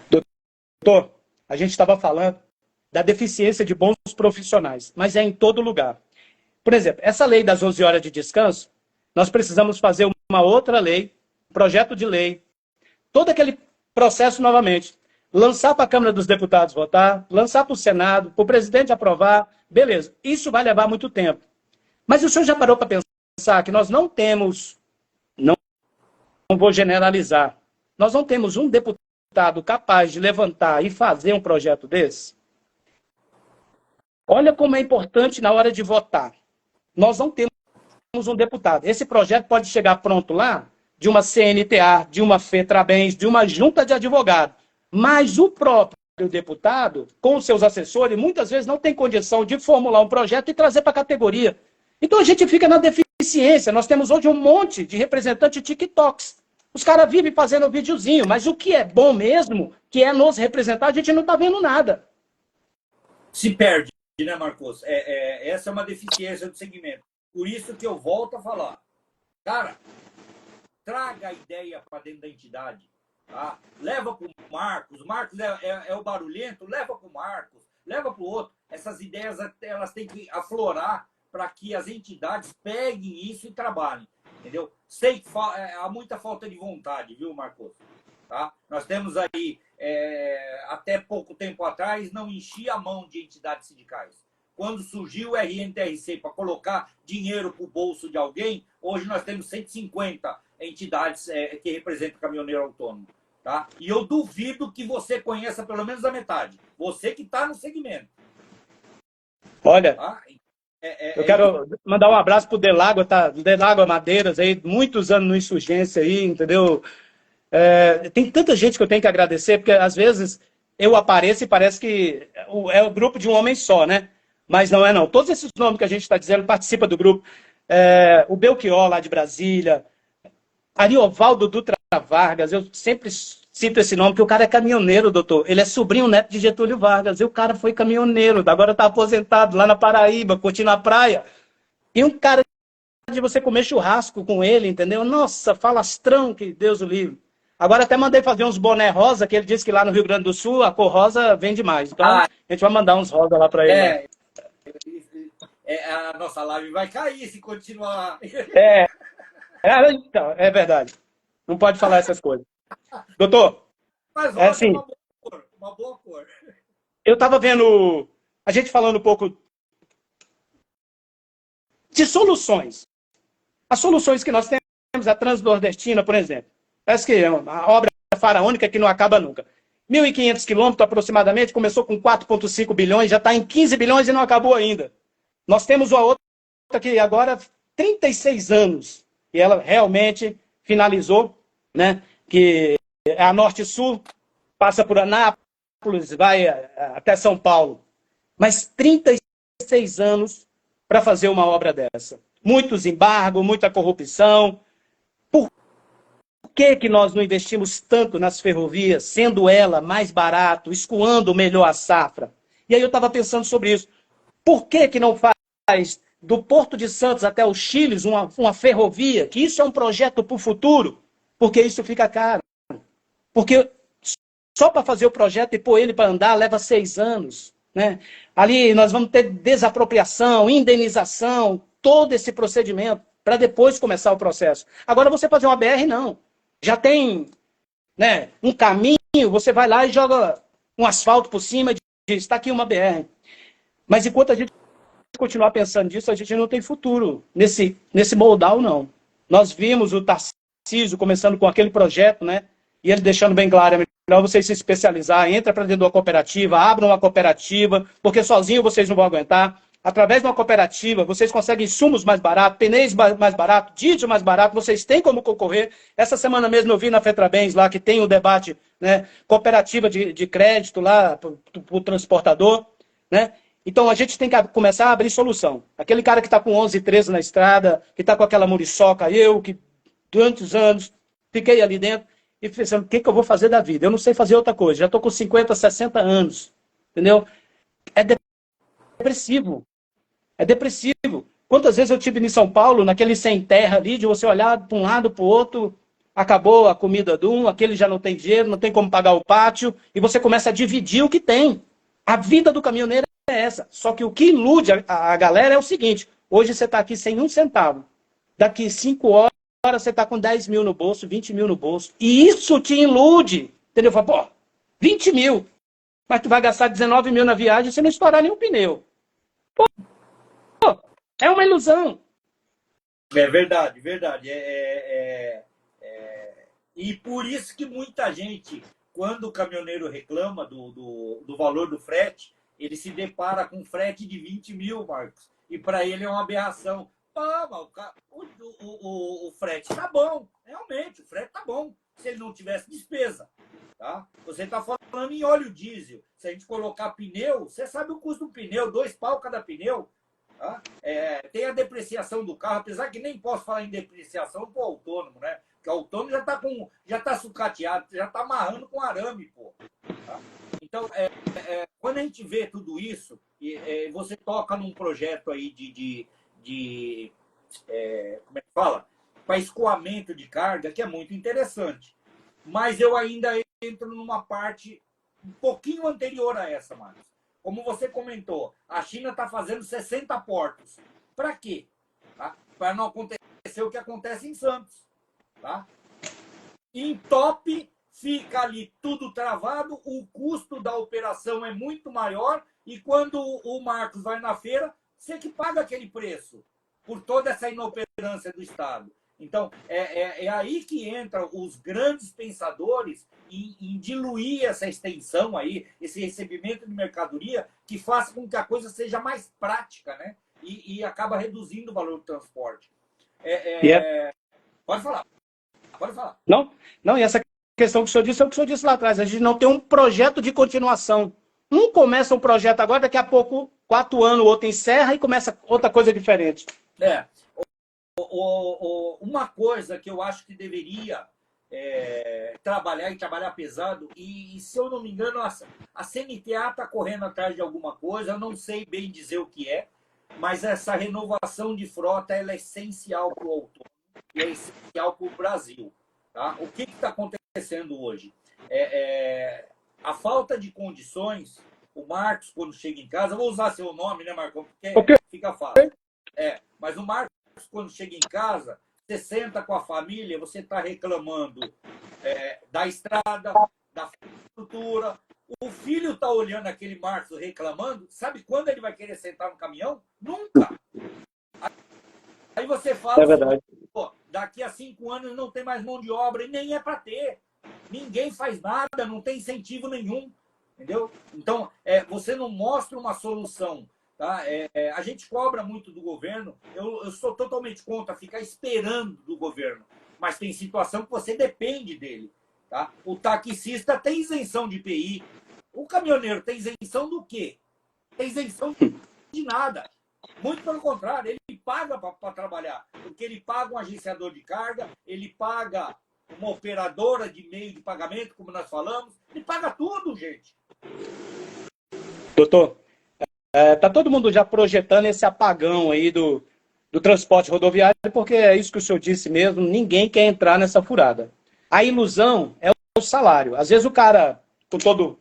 Speaker 1: Doutor, a gente estava falando da deficiência de bons profissionais, mas é em todo lugar. Por exemplo, essa lei das 11 horas de descanso, nós precisamos fazer uma outra lei, projeto de lei, todo aquele processo novamente. Lançar para a Câmara dos Deputados votar, lançar para o Senado, para o presidente aprovar, beleza. Isso vai levar muito tempo. Mas o senhor já parou para pensar que nós não temos, não vou generalizar, nós não temos um deputado capaz de levantar e fazer um projeto desse? Olha como é importante na hora de votar. Nós não temos um deputado. Esse projeto pode chegar pronto lá, de uma CNTA, de uma FETRABENS, de uma junta de advogados. Mas o próprio deputado, com os seus assessores, muitas vezes não tem condição de formular um projeto e trazer para a categoria. Então a gente fica na deficiência. Nós temos hoje um monte de representantes TikToks. Os caras vivem fazendo videozinho, mas o que é bom mesmo, que é nos representar, a gente não está vendo nada.
Speaker 2: Se perde, né, Marcos? Essa é uma deficiência do segmento. Por isso que eu volto a falar. Cara, traga a ideia para dentro da entidade. Tá? Leva para o Marcos é o barulhento, leva para o Marcos, leva para o outro. Essas ideias elas têm que aflorar para que as entidades peguem isso e trabalhem. entendeu? Sei que há muita falta de vontade, viu, Marcos? Tá? Nós temos aí, até pouco tempo atrás, não enchia a mão de entidades sindicais. Quando surgiu o RNTRC para colocar dinheiro para o bolso de alguém, hoje nós temos 150 entidades que representam o caminhoneiro autônomo. Tá? E eu duvido que você conheça pelo menos a metade. Você que está no segmento.
Speaker 1: Olha,
Speaker 2: Tá?
Speaker 1: eu quero mandar um abraço pro Delagua, tá? Delagua Madeiras aí, muitos anos no Insurgência aí, entendeu? Tem tanta gente que eu tenho que agradecer, porque às vezes eu apareço e parece que é o grupo de um homem só, né? Mas não é não. Todos esses nomes que a gente está dizendo participam do grupo. O Belchior, lá de Brasília, Ariovaldo Dutra Vargas, eu sempre cito esse nome, porque o cara é caminhoneiro, doutor. Ele é sobrinho neto de Getúlio Vargas, e o cara foi caminhoneiro, agora está aposentado lá na Paraíba, curtindo a praia. E um cara de você comer churrasco com ele, entendeu? Nossa, falastrão, que Deus o livre. Agora até mandei fazer uns boné rosa, que ele disse que lá no Rio Grande do Sul a cor rosa vende mais. Então a gente vai mandar uns rosa lá para ele.
Speaker 2: A nossa live vai cair se continuar.
Speaker 1: Então, é verdade. Não pode falar essas coisas. Doutor,
Speaker 2: Mas rosa
Speaker 1: assim,
Speaker 2: uma boa cor.
Speaker 1: eu estava vendo a gente falando um pouco de soluções. As soluções que nós temos, a Transnordestina, por exemplo. Parece que é uma obra faraônica que não acaba nunca. 1.500 quilômetros aproximadamente, começou com 4,5 bilhões, já está em 15 bilhões e não acabou ainda. Nós temos uma outra que agora 36 anos, e ela realmente finalizou, né? Que é a Norte-Sul, passa por Anápolis, vai até São Paulo. Mas 36 anos para fazer uma obra dessa. Muitos embargos, muita corrupção. Por que nós não investimos tanto nas ferrovias, sendo ela mais barato, escoando melhor a safra? E aí eu estava pensando sobre isso. Por que não faz do Porto de Santos até o Chile uma ferrovia? Que isso é um projeto para o futuro? Porque isso fica caro. Porque só para fazer o projeto e pôr ele para andar leva 6 anos. Né? Ali nós vamos ter desapropriação, indenização, todo esse procedimento para depois começar o processo. Agora você fazer uma BR, não. Já tem, né, um caminho, você vai lá e joga um asfalto por cima e diz, está aqui uma BR. Mas enquanto a gente continuar pensando nisso, a gente não tem futuro nesse modal, não. Nós vimos o Tarcísio começando com aquele projeto, né? E ele deixando bem claro, é melhor vocês se especializar, entra para dentro de uma cooperativa, abram uma cooperativa, porque sozinho vocês não vão aguentar. Através de uma cooperativa, vocês conseguem insumos mais baratos, pneus mais baratos, diesel mais barato, vocês têm como concorrer. Essa semana mesmo eu vi na Fetrabens lá que tem um debate, né, cooperativa de crédito lá para o transportador, né? Então a gente tem que começar a abrir solução. Aquele cara que está com 11, 13 na estrada, que está com aquela muriçoca, eu que durante os anos fiquei ali dentro e pensando, o que eu vou fazer da vida? Eu não sei fazer outra coisa, já estou com 50, 60 anos, entendeu? É depressivo. É depressivo. Quantas vezes eu tive em São Paulo, naquele sem terra ali, de você olhar para um lado, para o outro, acabou a comida de um, aquele já não tem dinheiro, não tem como pagar o pátio, e você começa a dividir o que tem. A vida do caminhoneiro é essa. Só que o que ilude a galera é o seguinte, hoje você está aqui sem um centavo. Daqui 5 horas você está com 10 mil no bolso, 20 mil no bolso. E isso te ilude. Entendeu? Fala, pô, 20 mil. Mas tu vai gastar 19 mil na viagem e você não estourar nenhum pneu. Pô, é uma ilusão.
Speaker 2: É verdade, verdade. E por isso que muita gente, quando o caminhoneiro reclama do valor do frete, ele se depara com um frete de 20 mil, Marcos. E para ele é uma aberração. Ah, mas o frete tá bom. Realmente, o frete tá bom. Se ele não tivesse despesa. Tá? Você está falando em óleo diesel. Se a gente colocar pneu, você sabe o custo do pneu, 2 pau cada pneu. Tá? Tem a depreciação do carro, apesar que nem posso falar em depreciação para o autônomo, né? Porque o autônomo já tá sucateado, já está amarrando com arame, pô. Tá? Então, quando a gente vê tudo isso, você toca num projeto aí como é que fala? Para escoamento de carga, que é muito interessante. Mas eu ainda entro numa parte um pouquinho anterior a essa, Marcos. Como você comentou, a China está fazendo 60 portos. Para quê? Tá? Para não acontecer o que acontece em Santos. Tá? Entope, fica ali tudo travado, o custo da operação é muito maior e quando o Marcos vai na feira, você que paga aquele preço por toda essa inoperância do Estado. Então, é aí que entram os grandes pensadores em diluir essa extensão aí, esse recebimento de mercadoria, que faça com que a coisa seja mais prática, né? E acaba reduzindo o valor do transporte. Pode falar. Pode falar.
Speaker 1: Não, e essa questão que o senhor disse é o que o senhor disse lá atrás. A gente não tem um projeto de continuação. Um começa um projeto agora, daqui a pouco, 4 anos, o outro encerra e começa outra coisa diferente.
Speaker 2: Uma coisa que eu acho que deveria trabalhar e trabalhar pesado, e se eu não me engano, a CNTA está correndo atrás de alguma coisa, eu não sei bem dizer o que é, mas essa renovação de frota ela é essencial para o autônomo e é essencial para o Brasil. Tá? O que está acontecendo hoje? A falta de condições, o Marcos, quando chega em casa, eu vou usar seu nome, né, Marcão? Porque fica fácil. Mas o Marcos, quando chega em casa, você senta com a família, você está reclamando da estrada, da estrutura. O filho está olhando aquele Marcos reclamando, sabe quando ele vai querer sentar no caminhão? Nunca! Aí você fala,
Speaker 1: verdade.
Speaker 2: Pô, daqui a 5 anos não tem mais mão de obra, e nem é para ter. Ninguém faz nada, não tem incentivo nenhum. Entendeu? Então, você não mostra uma solução. Tá? A gente cobra muito do governo. Eu sou totalmente contra ficar esperando do governo. Mas tem situação que você depende dele. Tá? O taxista tem isenção de IPI. O caminhoneiro tem isenção do quê? Tem isenção de nada. Muito pelo contrário, ele paga para trabalhar. Porque ele paga um agenciador de carga, ele paga uma operadora de meio de pagamento, como nós falamos. Ele paga tudo, gente.
Speaker 1: Doutor, tá todo mundo já projetando esse apagão aí do transporte rodoviário, porque é isso que o senhor disse mesmo, ninguém quer entrar nessa furada. A ilusão é o salário. Às vezes o cara, com todo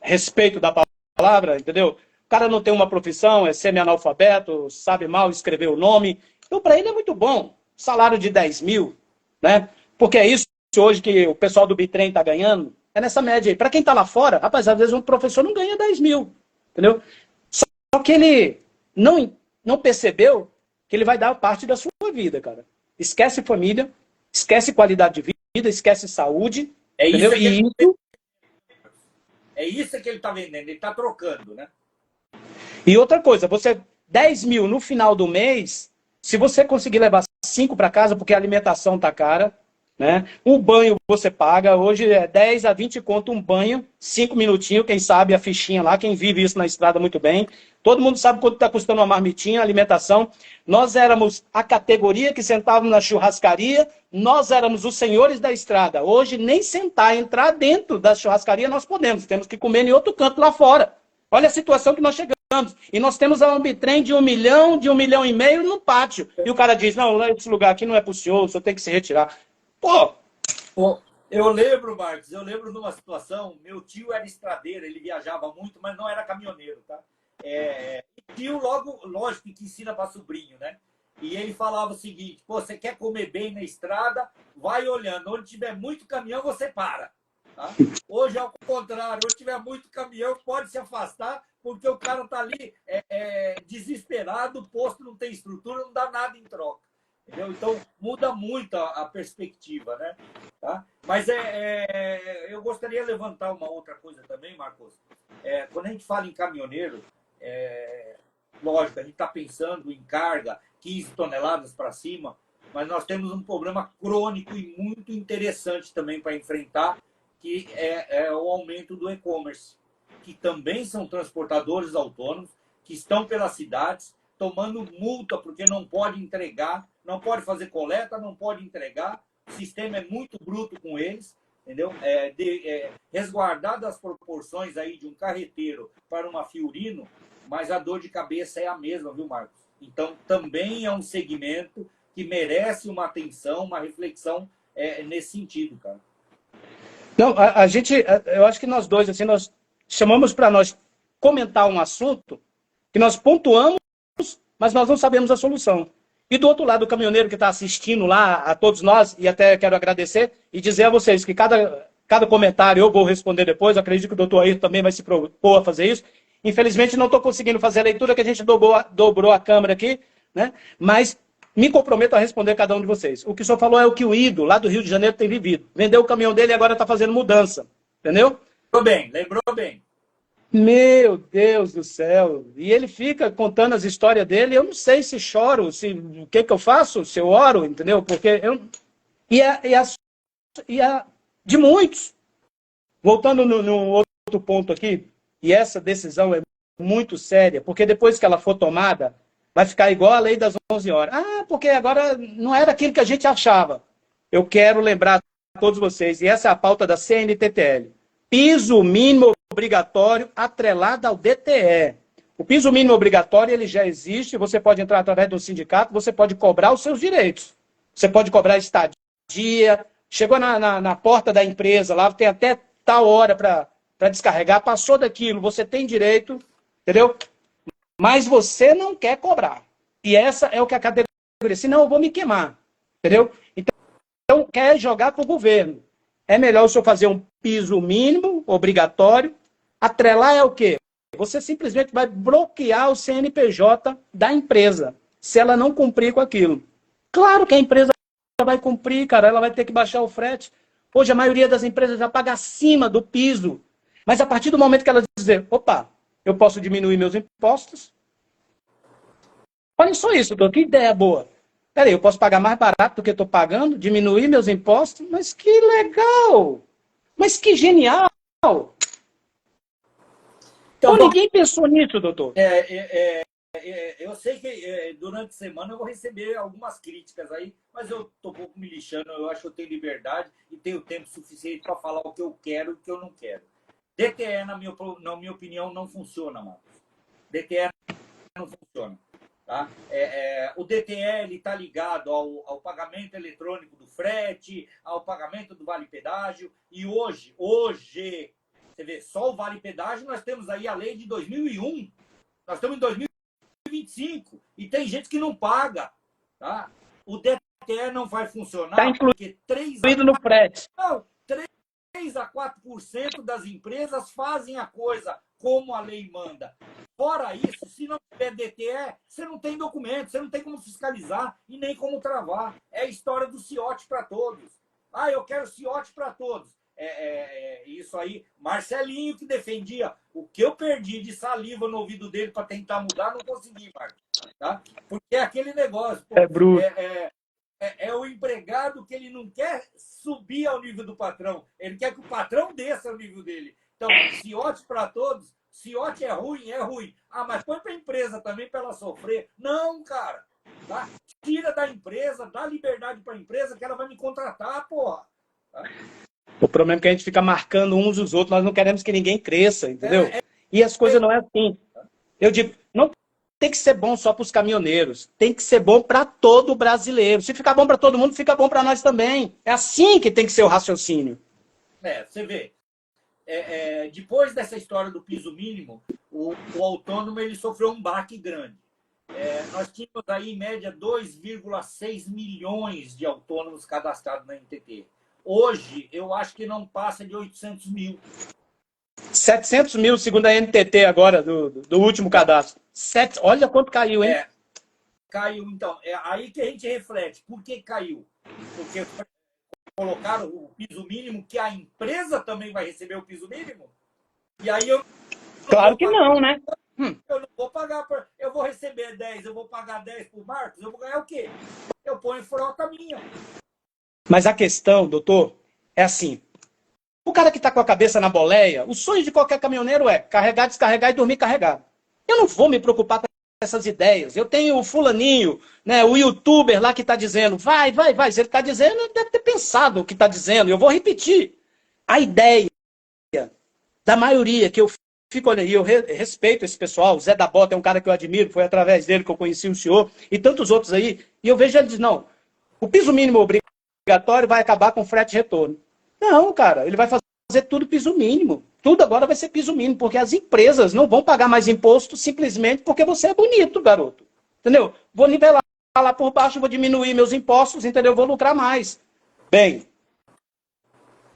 Speaker 1: respeito da palavra, entendeu? O cara não tem uma profissão, é semi-analfabeto, sabe mal escrever o nome. Então, para ele é muito bom. Salário de 10 mil, né? Porque é isso hoje que o pessoal do Bitrem está ganhando. É nessa média aí. Para quem está lá fora, rapaz, às vezes um professor não ganha 10 mil. Entendeu? Só que ele não percebeu que ele vai dar parte da sua vida, cara. Esquece família, esquece qualidade de vida, esquece saúde. Entendeu?
Speaker 2: É isso que ele está vendendo, ele está trocando, né?
Speaker 1: E outra coisa, 10 mil no final do mês, se você conseguir levar 5 para casa, porque a alimentação tá cara, né? Um banho você paga, hoje é 10 a 20 conto um banho, 5 minutinhos, quem sabe a fichinha lá, quem vive isso na estrada muito bem. Todo mundo sabe quanto está custando uma marmitinha, alimentação. Nós éramos a categoria que sentávamos na churrascaria, nós éramos os senhores da estrada. Hoje nem sentar, entrar dentro da churrascaria nós podemos, temos que comer em outro canto lá fora. Olha a situação que nós chegamos. E nós temos a Ambitrem de 1 milhão, de 1,5 milhão no pátio. E o cara diz, não, esse lugar aqui não é pro senhor, o senhor tem que se retirar. Pô,
Speaker 2: eu lembro, Marcos, de uma situação, meu tio era estradeiro, ele viajava muito, mas não era caminhoneiro, tá? Tio, lógico que ensina para sobrinho, né? E ele falava o seguinte, pô, você quer comer bem na estrada, vai olhando, onde tiver muito caminhão, você para. Tá? Hoje é o contrário, onde tiver muito caminhão, pode se afastar, porque o cara tá ali desesperado, o posto não tem estrutura, não dá nada em troca. Entendeu? Então, muda muito a perspectiva, né? Tá? Mas eu gostaria de levantar uma outra coisa também, Marcos. Quando a gente fala em caminhoneiro, lógico, a gente está pensando em carga, 15 toneladas para cima, mas nós temos um problema crônico e muito interessante também para enfrentar, que é o aumento do e-commerce, que também são transportadores autônomos, que estão pelas cidades, tomando multa porque não pode entregar, não pode fazer coleta, não pode entregar. O sistema é muito bruto com eles, entendeu? Resguardado as proporções aí de um carreteiro para uma Fiorino, mas a dor de cabeça é a mesma, viu, Marcos? Então, também é um segmento que merece uma atenção, uma reflexão nesse sentido, cara.
Speaker 1: Não, eu acho que nós dois, assim, nós chamamos para nós comentar um assunto que nós pontuamos, mas nós não sabemos a solução. E do outro lado, o caminhoneiro que está assistindo lá, a todos nós, e até quero agradecer, e dizer a vocês que cada comentário eu vou responder depois, eu acredito que o doutor Ayrton também vai se propor a fazer isso. Infelizmente, não estou conseguindo fazer a leitura, que a gente dobrou a câmera aqui, né? Mas me comprometo a responder cada um de vocês. O que o senhor falou é o que o Ido, lá do Rio de Janeiro, tem vivido. Vendeu o caminhão dele e agora está fazendo mudança. Entendeu?
Speaker 2: Lembrou bem.
Speaker 1: Meu Deus do céu. E ele fica contando as histórias dele. Eu não sei se choro, o que eu faço, se eu oro, entendeu? Porque eu... de muitos. Voltando no outro ponto aqui, e essa decisão é muito séria, porque depois que ela for tomada, vai ficar igual a lei das 11 horas. Ah, porque agora não era aquilo que a gente achava. Eu quero lembrar a todos vocês, e essa é a pauta da CNTTL. Piso mínimo obrigatório atrelado ao DTE. O piso mínimo obrigatório ele já existe, você pode entrar através do sindicato, você pode cobrar os seus direitos. Você pode cobrar estadia, chegou na porta da empresa lá, tem até tal hora para descarregar, passou daquilo, você tem direito, entendeu? Mas você não quer cobrar. E essa é o que a categoria, senão eu vou me queimar, entendeu? Então quer jogar para o governo. É melhor o senhor fazer um piso mínimo, obrigatório. Atrelar é o quê? Você simplesmente vai bloquear o CNPJ da empresa, se ela não cumprir com aquilo. Claro que a empresa vai cumprir, cara, ela vai ter que baixar o frete. Hoje a maioria das empresas já paga acima do piso. Mas a partir do momento que ela dizer, opa, eu posso diminuir meus impostos. Olha só isso, doutor, que ideia boa. Peraí, eu posso pagar mais barato do que estou pagando, diminuir meus impostos? Mas que legal! Mas que genial! Então, ninguém pensou nisso, doutor.
Speaker 2: Eu sei que durante a semana eu vou receber algumas críticas aí, mas eu estou um pouco me lixando, eu acho que eu tenho liberdade e tenho tempo suficiente para falar o que eu quero e o que eu não quero. DTE, na minha opinião, não funciona, Marcos. DTE não funciona. Tá? O DTE está ligado ao pagamento eletrônico do frete, ao pagamento do vale-pedágio, e hoje, você vê, só o vale-pedágio, nós temos aí a lei de 2001, nós estamos em 2025, e tem gente que não paga. Tá? O DTE não vai funcionar porque 3
Speaker 1: no frete.
Speaker 2: Não, 3 a 4% das empresas fazem a coisa como a lei manda. Fora isso, se não tiver DTE, você não tem documento, você não tem como fiscalizar e nem como travar. É a história do ciote para todos. Ah, eu quero ciote para todos. Isso aí, Marcelinho que defendia. O que eu perdi de saliva no ouvido dele para tentar mudar, não consegui, Marcos. Tá? Porque é aquele negócio. Pô,
Speaker 1: bruto.
Speaker 2: É o empregado que ele não quer subir ao nível do patrão. Ele quer que o patrão desça ao nível dele. Então, ciote para todos. Ciote é ruim, é ruim. Ah, mas põe para a empresa também para ela sofrer. Não, cara. Tá? Tira da empresa, dá liberdade para a empresa que ela vai me contratar, porra. Tá?
Speaker 1: O problema é que a gente fica marcando uns os outros, nós não queremos que ninguém cresça, entendeu? E as coisas não é assim. Eu digo, não tem que ser bom só para os caminhoneiros, tem que ser bom para todo brasileiro. Se ficar bom para todo mundo, fica bom para nós também. É assim que tem que ser o raciocínio.
Speaker 2: Você vê. Depois dessa história do piso mínimo, o autônomo ele sofreu um baque grande. Nós tínhamos aí, em média, 2,6 milhões de autônomos cadastrados na NTT. Hoje, eu acho que não passa de 800 mil.
Speaker 1: 700 mil, segundo a NTT agora, do último cadastro. Olha quanto caiu, hein?
Speaker 2: Caiu, então. É aí que a gente reflete. Por que caiu? Porque colocaram o piso mínimo, que a empresa também vai receber o piso mínimo? E aí eu...
Speaker 1: Claro que não, né?
Speaker 2: Eu não vou pagar, eu vou receber 10, eu vou pagar 10 para o Marcos, eu vou ganhar o quê? Eu ponho frota minha.
Speaker 1: Mas a questão, doutor, é assim. O cara que está com a cabeça na boleia, o sonho de qualquer caminhoneiro é carregar, descarregar e dormir carregado. Eu não vou me preocupar com essas ideias. Eu tenho o fulaninho, né, o youtuber lá que está dizendo, vai. Se ele está dizendo, ele deve ter pensado o que está dizendo. Eu vou repetir. A ideia da maioria que eu fico olhando, e eu respeito esse pessoal, o Zé da Bota é um cara que eu admiro, foi através dele que eu conheci o senhor, e tantos outros aí, e eu vejo ele diz, não, o piso mínimo obrigatório vai acabar com frete retorno. Não, cara, ele vai fazer tudo piso mínimo. Tudo agora vai ser piso mínimo, porque as empresas não vão pagar mais imposto simplesmente porque você é bonito, garoto. Entendeu? Vou nivelar lá por baixo, vou diminuir meus impostos, entendeu? Vou lucrar mais. Bem,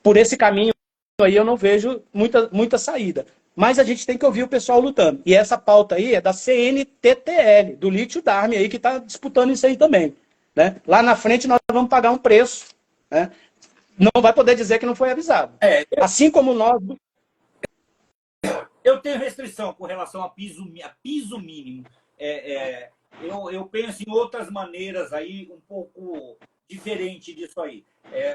Speaker 1: por esse caminho aí eu não vejo muita saída. Mas a gente tem que ouvir o pessoal lutando. E essa pauta aí é da CNTTL, do Lítio Darme aí, que está disputando isso aí também. Né? Lá na frente nós vamos pagar um preço. Né? Não vai poder dizer que não foi avisado. Assim como nós...
Speaker 2: Eu tenho restrição com relação a piso mínimo. Eu penso em outras maneiras aí, um pouco diferente disso aí.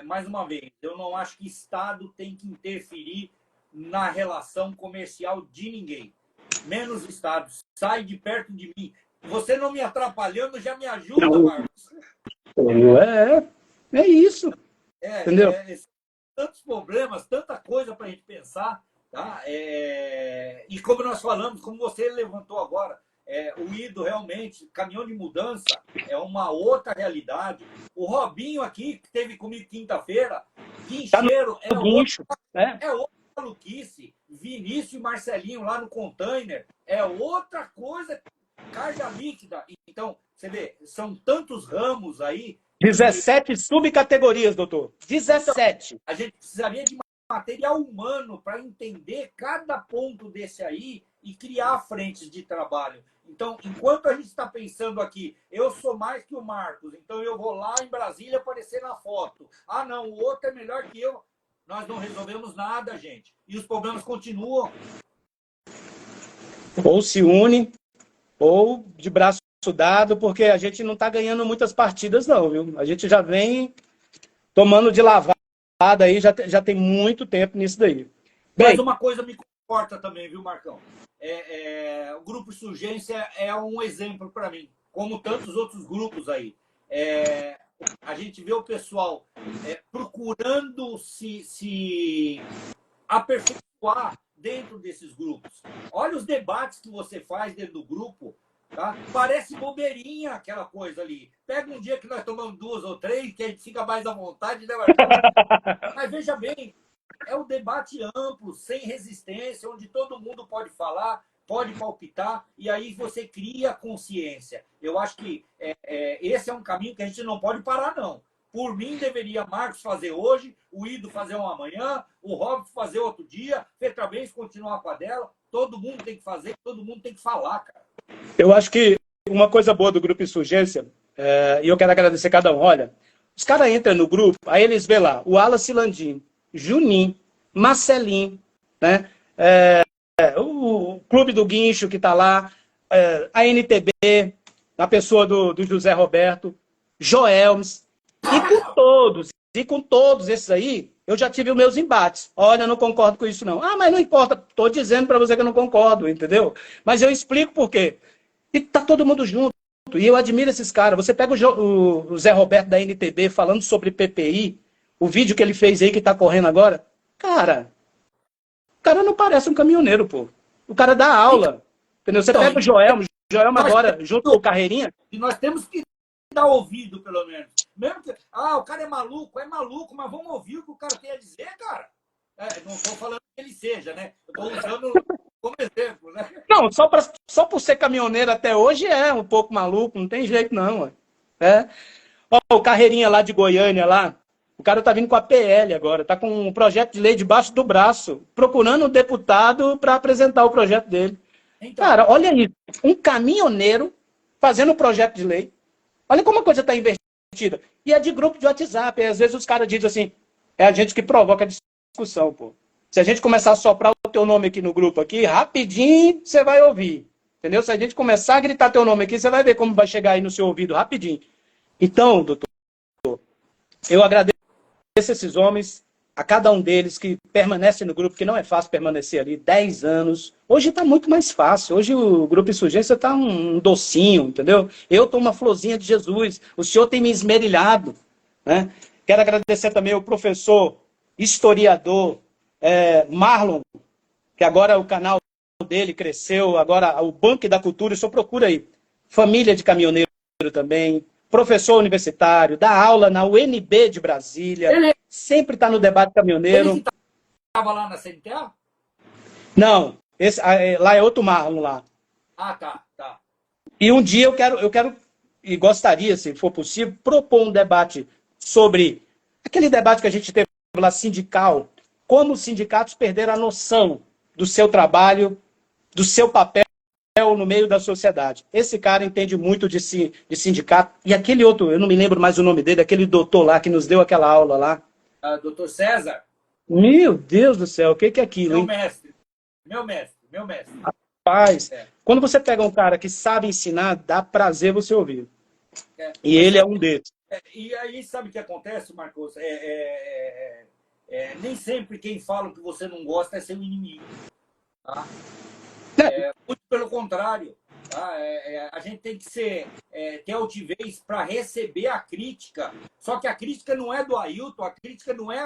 Speaker 2: Mais uma vez, eu não acho que Estado tem que interferir na relação comercial de ninguém. Menos Estado. Sai de perto de mim. Você não me atrapalhando já me ajuda, não. Marcos.
Speaker 1: É isso. Entendeu?
Speaker 2: Tantos problemas, tanta coisa para a gente pensar. Tá? E como nós falamos, como você levantou agora, o Ido realmente, caminhão de mudança, é uma outra realidade. O Robinho aqui, que esteve comigo quinta-feira, guincheiro, é outra maluquice. Vinícius e Marcelinho lá no container, é outra coisa, carga líquida. Então, você vê, são tantos ramos aí.
Speaker 1: 17 subcategorias, doutor. 17.
Speaker 2: Então, a gente precisaria de material humano para entender cada ponto desse aí e criar frentes de trabalho. Então, enquanto a gente está pensando aqui, eu sou mais que o Marcos, então eu vou lá em Brasília aparecer na foto. Ah, não, o outro é melhor que eu. Nós não resolvemos nada, gente. E os problemas continuam.
Speaker 1: Ou se une, ou de braço dado, porque a gente não está ganhando muitas partidas, não, viu? A gente já vem tomando de lavada aí, já tem muito tempo nisso daí.
Speaker 2: Bem, mas uma coisa me conforta também, viu, Marcão? O Grupo Insurgência é um exemplo para mim, como tantos outros grupos aí. A gente vê o pessoal procurando se aperfeiçoar dentro desses grupos. Olha os debates que você faz dentro do grupo. Tá? Parece bobeirinha aquela coisa ali. Pega um dia que nós tomamos 2 ou 3, que a gente fica mais à vontade, né, Marcão? Mas veja bem, é um debate amplo, sem resistência, onde todo mundo pode falar, pode palpitar, e aí você cria consciência. Eu acho que esse é um caminho que a gente não pode parar, não. Por mim, deveria Marcos fazer hoje, o Ido fazer um amanhã, o Robson fazer outro dia, Petrabens continuar com a dela. Todo mundo tem que fazer, todo mundo tem que falar, cara.
Speaker 1: Eu acho que uma coisa boa do Grupo Insurgência, e eu quero agradecer cada um, olha, os caras entram no grupo, aí eles vê lá, o Wallace Landim, Juninho, Marcelinho, né? O Clube do Guincho que está lá, a NTB, na pessoa do José Roberto, Joelmes, e com todos esses aí, eu já tive os meus embates. Olha, eu não concordo com isso, não. Ah, mas não importa, estou dizendo para você que eu não concordo, entendeu? Mas eu explico por quê. E tá todo mundo junto. E eu admiro esses caras. Você pega o Zé Roberto da NTB falando sobre PPI, o vídeo que ele fez aí que tá correndo agora. Cara, o cara não parece um caminhoneiro, pô. O cara dá aula. Entendeu? Você pega o Joelmo agora, junto com o Carreirinha.
Speaker 2: E nós temos que dar ouvido, pelo menos. Mesmo que, o cara é maluco, mas vamos ouvir o que o cara tem a dizer, cara. Não estou falando que ele seja, né? Eu estou usando como exemplo, né?
Speaker 1: Não, só por ser caminhoneiro até hoje é um pouco maluco, não tem jeito não. Ó, o Carreirinha lá de Goiânia, lá, o cara tá vindo com a PL agora, tá com um projeto de lei debaixo do braço, procurando um deputado para apresentar o projeto dele. Então, cara, olha isso, um caminhoneiro fazendo um projeto de lei. Olha como a coisa está invertida. E é de grupo de WhatsApp. Às vezes os caras dizem assim, é a gente que provoca a discussão, pô. Se a gente começar a soprar o teu nome aqui no grupo, aqui, rapidinho você vai ouvir. Entendeu? Se a gente começar a gritar teu nome aqui, você vai ver como vai chegar aí no seu ouvido rapidinho. Então, doutor, eu agradeço esses homens, a cada um deles que permanece no grupo, que não é fácil permanecer ali 10 anos. Hoje está muito mais fácil. Hoje o Grupo Insurgência está um docinho, entendeu? Eu estou uma florzinha de Jesus. O senhor tem me esmerilhado. Né? Quero agradecer também ao professor, historiador, Marlon, que agora o canal dele cresceu, agora o Banco da Cultura, o senhor procura aí. Família de caminhoneiro também, professor universitário, dá aula na UNB de Brasília, sempre está no debate caminhoneiro.
Speaker 2: Ele que estava lá na CNTA?
Speaker 1: Não, lá é outro Marlon lá.
Speaker 2: Ah, tá.
Speaker 1: E um dia eu quero e gostaria, se for possível, propor um debate sobre aquele debate que a gente teve lá sindical, como os sindicatos perderam a noção do seu trabalho, do seu papel no meio da sociedade. Esse cara entende muito de sindicato. E aquele outro, eu não me lembro mais o nome dele, aquele doutor lá que nos deu aquela aula lá.
Speaker 2: Doutor César?
Speaker 1: Meu Deus do céu, o que é aquilo,
Speaker 2: Meu
Speaker 1: hein?
Speaker 2: mestre, meu mestre, meu mestre.
Speaker 1: Rapaz, quando você pega um cara que sabe ensinar, dá prazer você ouvir. E ele é um deles.
Speaker 2: E aí, sabe o que acontece, Marcos? Nem sempre quem fala o que você não gosta é seu inimigo. Tá? Muito pelo contrário. Tá? A gente tem que ter altivez para receber a crítica. Só que a crítica não é do Ailton, a crítica não é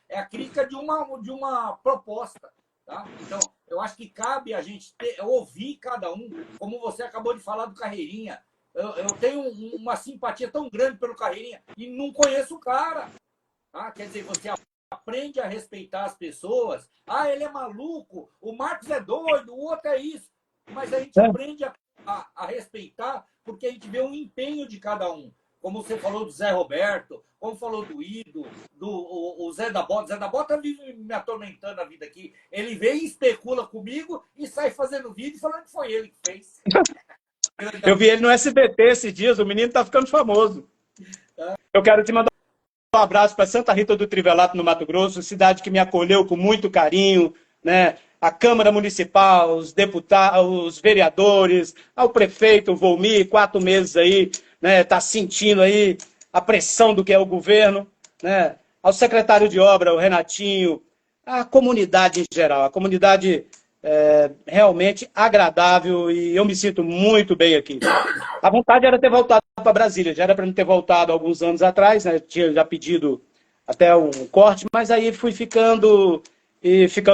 Speaker 2: é a crítica de uma proposta. Tá? Então, eu acho que cabe a gente ouvir cada um, como você acabou de falar do Carreirinha. Eu tenho uma simpatia tão grande pelo Carreirinha e não conheço o cara. Tá? Quer dizer, você aprende a respeitar as pessoas. Ah, ele é maluco, o Marcos é doido, o outro é isso. Mas a gente aprende a respeitar porque a gente vê um empenho de cada um. Como você falou do Zé Roberto, como falou do Ido, o Zé da Bota. Zé da Bota vive me atormentando a vida aqui. Ele vem e especula comigo e sai fazendo vídeo falando que foi ele que fez.
Speaker 1: Eu vi ele no SBT esses dias, o menino tá ficando famoso. Eu quero te mandar um abraço para Santa Rita do Trivelato, no Mato Grosso, cidade que me acolheu com muito carinho, né? A Câmara Municipal, os deputados, os vereadores, ao prefeito Volmir, 4 meses aí, né? Tá sentindo aí a pressão do que é o governo, né? Ao secretário de obra, o Renatinho, a comunidade em geral, a comunidade realmente agradável e eu me sinto muito bem aqui. A vontade era ter voltado para Brasília, já era para mim ter voltado alguns anos atrás, né? Tinha já pedido até um corte, mas aí fui ficando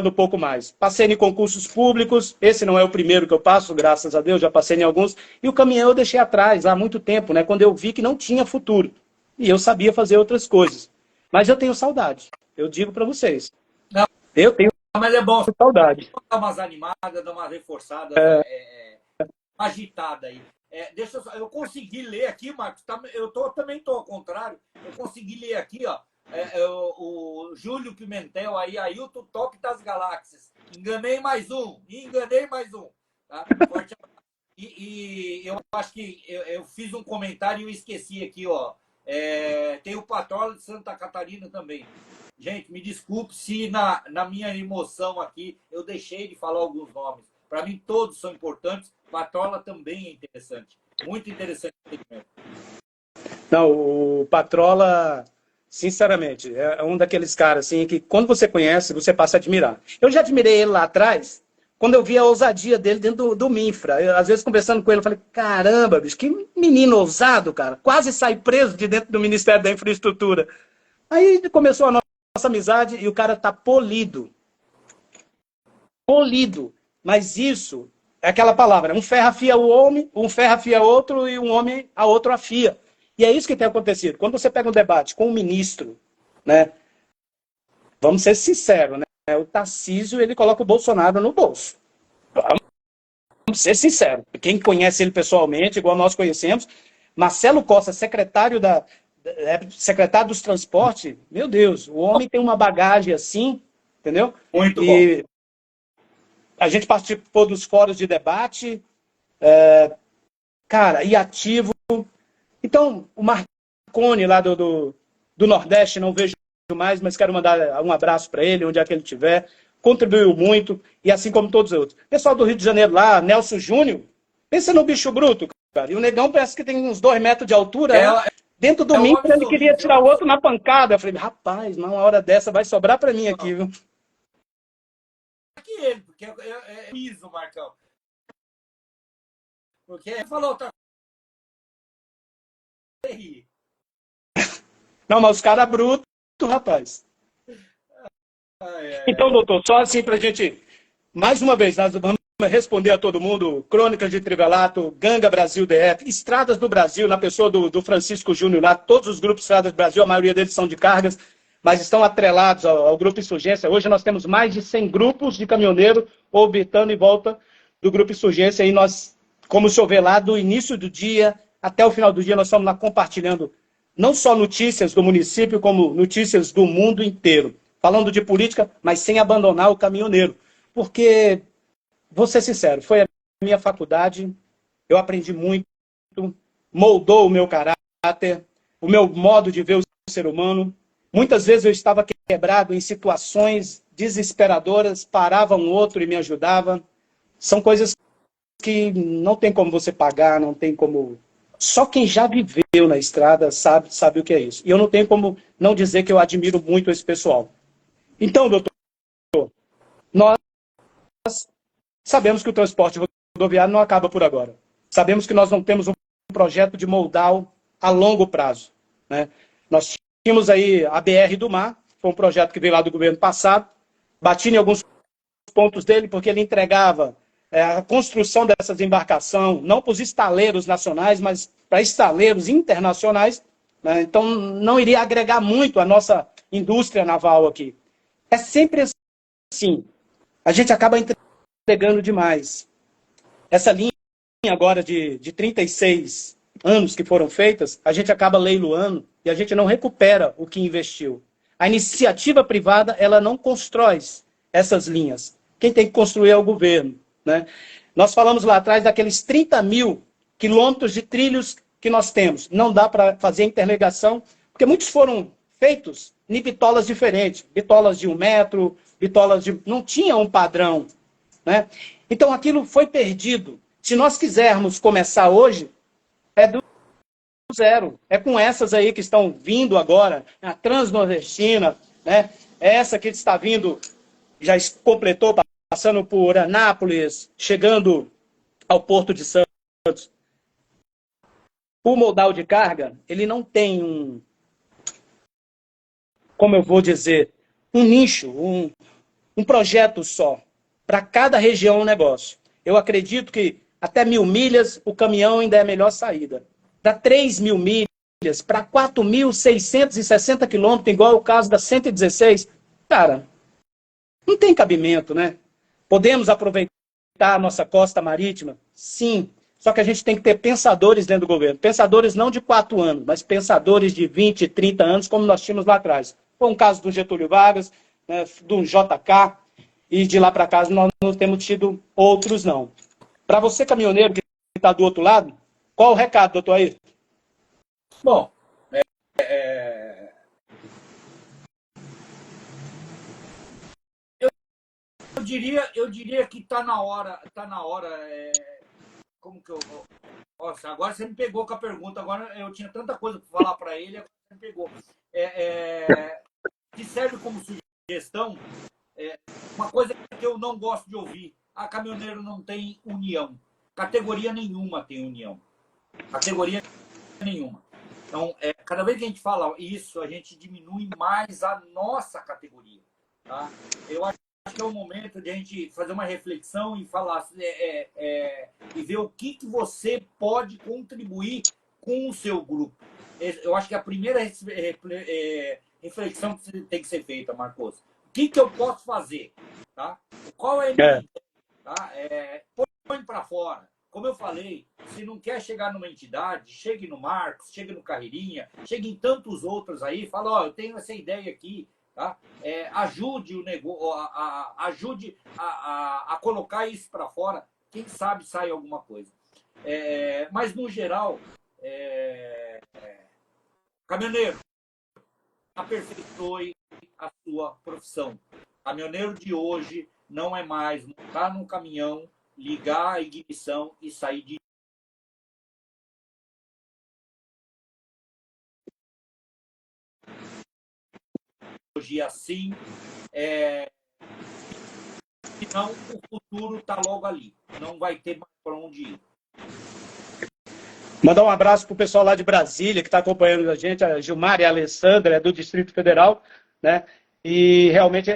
Speaker 1: um pouco mais. Passei em concursos públicos, esse não é o primeiro que eu passo, graças a Deus, já passei em alguns, e o caminhão eu deixei atrás há muito tempo, né? Quando eu vi que não tinha futuro, e eu sabia fazer outras coisas. Mas eu tenho saudade, eu digo para vocês.
Speaker 2: Não.
Speaker 1: Eu tenho
Speaker 2: Mas é bom
Speaker 1: saudade.
Speaker 2: Dar umas animadas, dar uma reforçada, agitada aí. Deixa eu consegui ler aqui, Marcos. Também estou ao contrário. Eu consegui ler aqui, ó. O Júlio Pimentel aí, Ailton Top das Galáxias. Enganei mais um. Tá? Forte abraço. E eu acho que eu fiz um comentário e eu esqueci aqui, ó. Tem o Patrola de Santa Catarina também. Gente, me desculpe se na minha emoção aqui eu deixei de falar alguns nomes. Para mim, todos são importantes. Patrola também é interessante. Muito interessante.
Speaker 1: Não, o Patrola, sinceramente, é um daqueles caras assim, que quando você conhece, você passa a admirar. Eu já admirei ele lá atrás, quando eu vi a ousadia dele dentro do Minfra. Às vezes, conversando com ele, eu falei, caramba, bicho, que menino ousado, cara. Quase sai preso de dentro do Ministério da Infraestrutura. Aí começou a nossa amizade e o cara tá polido. Polido. Mas isso é aquela palavra, um ferro afia o homem, um ferro afia outro e um homem a outro afia. E é isso que tem acontecido. Quando você pega um debate com um ministro, né? Vamos ser sinceros, né? O Tarcísio, ele coloca o Bolsonaro no bolso. Vamos ser sinceros. Quem conhece ele pessoalmente, igual nós conhecemos, Marcelo Costa, secretário dos transportes, meu Deus, o homem tem uma bagagem assim, entendeu?
Speaker 2: Muito
Speaker 1: bom. A gente participou dos fóruns de debate, cara, e ativo. Então, o Marconi lá do Nordeste, não vejo mais, mas quero mandar um abraço para ele, onde é que ele estiver. Contribuiu muito, e assim como todos os outros. Pessoal do Rio de Janeiro lá, Nelson Júnior, pensa no bicho bruto, cara. E o negão parece que tem uns 2 metros de altura, né? Dentro do mim, ele queria tirar o outro na pancada. Eu falei, rapaz, uma hora dessa vai sobrar para mim aqui, viu?
Speaker 2: Porque é isso, Marcão. Porque ele falou outra coisa.
Speaker 1: Não, mas os caras brutos, rapaz. Então, doutor, só assim pra gente, mais uma vez, nós vamos responder a todo mundo, Crônicas de Trivelato, Ganga Brasil DF, Estradas do Brasil, na pessoa do Francisco Júnior lá, todos os grupos Estradas do Brasil, a maioria deles são de cargas, mas estão atrelados ao Grupo Insurgência. Hoje nós temos mais de 100 grupos de caminhoneiro orbitando em volta do Grupo Insurgência, e nós, como o senhor vê lá, do início do dia até o final do dia nós estamos lá compartilhando não só notícias do município, como notícias do mundo inteiro. Falando de política, mas sem abandonar o caminhoneiro. Porque, vou ser sincero, foi a minha faculdade, eu aprendi muito, moldou o meu caráter, o meu modo de ver o ser humano. Muitas vezes eu estava quebrado em situações desesperadoras, parava um outro e me ajudava. São coisas que não tem como você pagar, não tem como... Só quem já viveu na estrada sabe o que é isso. E eu não tenho como não dizer que eu admiro muito esse pessoal. Então, doutor, nós sabemos que o transporte rodoviário não acaba por agora. Sabemos que nós não temos um projeto de moldar a longo prazo, né? Nós tínhamos aí a BR do Mar, foi um projeto que veio lá do governo passado, bati em alguns pontos dele, porque ele entregava a construção dessas embarcações, não para os estaleiros nacionais, mas para estaleiros internacionais, né? Então não iria agregar muito a nossa indústria naval aqui. É sempre assim, a gente acaba entregando demais. Essa linha agora de 36 anos que foram feitas, a gente acaba leiloando e a gente não recupera o que investiu. A iniciativa privada, ela não constrói essas linhas. Quem tem que construir é o governo, né? Nós falamos lá atrás daqueles 30 mil quilômetros de trilhos que nós temos. Não dá para fazer interligação, porque muitos foram feitos em bitolas diferentes. Bitolas de 1 metro, bitolas de... Não tinha um padrão, né? Então aquilo foi perdido. Se nós quisermos começar hoje, é do zero. É com essas aí que estão vindo agora, a Transnordestina, né? Essa que está vindo, já completou, passando por Anápolis, chegando ao Porto de Santos. O modal de carga, ele não tem como eu vou dizer, um nicho, um projeto só. Para cada região um negócio. Eu acredito que até 1.000 milhas, o caminhão ainda é a melhor saída. Da 3.000 milhas para 4.660 quilômetros, igual o caso da 116, cara, não tem cabimento, né? Podemos aproveitar a nossa costa marítima? Sim. Só que a gente tem que ter pensadores dentro do governo. Pensadores não de 4 anos, mas pensadores de 20, 30 anos, como nós tínhamos lá atrás. Foi um caso do Getúlio Vargas, né, do JK, e de lá para cá nós não temos tido outros, não. Para você, caminhoneiro, que está do outro lado, qual o recado, doutor Ayrton?
Speaker 2: Bom, eu diria que está na hora, como que eu... Nossa, agora você me pegou com a pergunta, agora eu tinha tanta coisa para falar para ele, agora você me pegou. Que serve como sugestão, uma coisa que eu não gosto de ouvir: a caminhoneiro não tem união. Categoria nenhuma tem união. Categoria nenhuma. Então, cada vez que a gente fala isso, a gente diminui mais a nossa categoria. Tá? Eu acho que é o momento de a gente fazer uma reflexão e falar e ver o que você pode contribuir com o seu grupo. Eu acho que a primeira reflexão que tem que ser feita, Marcos. O que eu posso fazer? Tá? Qual é a minha ideia? Tá? Põe para fora. Como eu falei, se não quer chegar numa entidade, chegue no Marcos, chegue no Carreirinha, chegue em tantos outros aí, fala, ó, eu tenho essa ideia aqui, tá? Ajude o negócio, ajude a colocar isso para fora, quem sabe sai alguma coisa. Mas, no geral, caminhoneiro, aperfeiçoe a sua profissão. Caminhoneiro de hoje não é mais montar num caminhão, ligar a ignição e sair de... Hoje assim, senão o futuro está logo ali. Não vai ter mais para onde ir.
Speaker 1: Mandar um abraço para o pessoal lá de Brasília, que está acompanhando a gente, a Gilmar e a Alessandra, do Distrito Federal, né? E realmente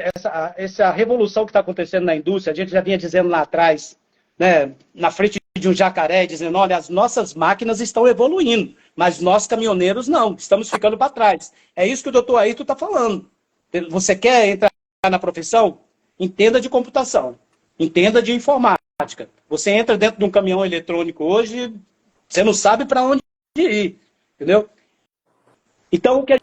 Speaker 1: essa revolução que está acontecendo na indústria, a gente já vinha dizendo lá atrás, né, na frente de um jacaré, dizendo, olha, as nossas máquinas estão evoluindo, mas nós caminhoneiros não, estamos ficando para trás. É isso que o doutor Ayrton está falando. Você quer entrar na profissão? Entenda de computação, entenda de informática. Você entra dentro de um caminhão eletrônico hoje, você não sabe para onde ir, entendeu? Então, o que a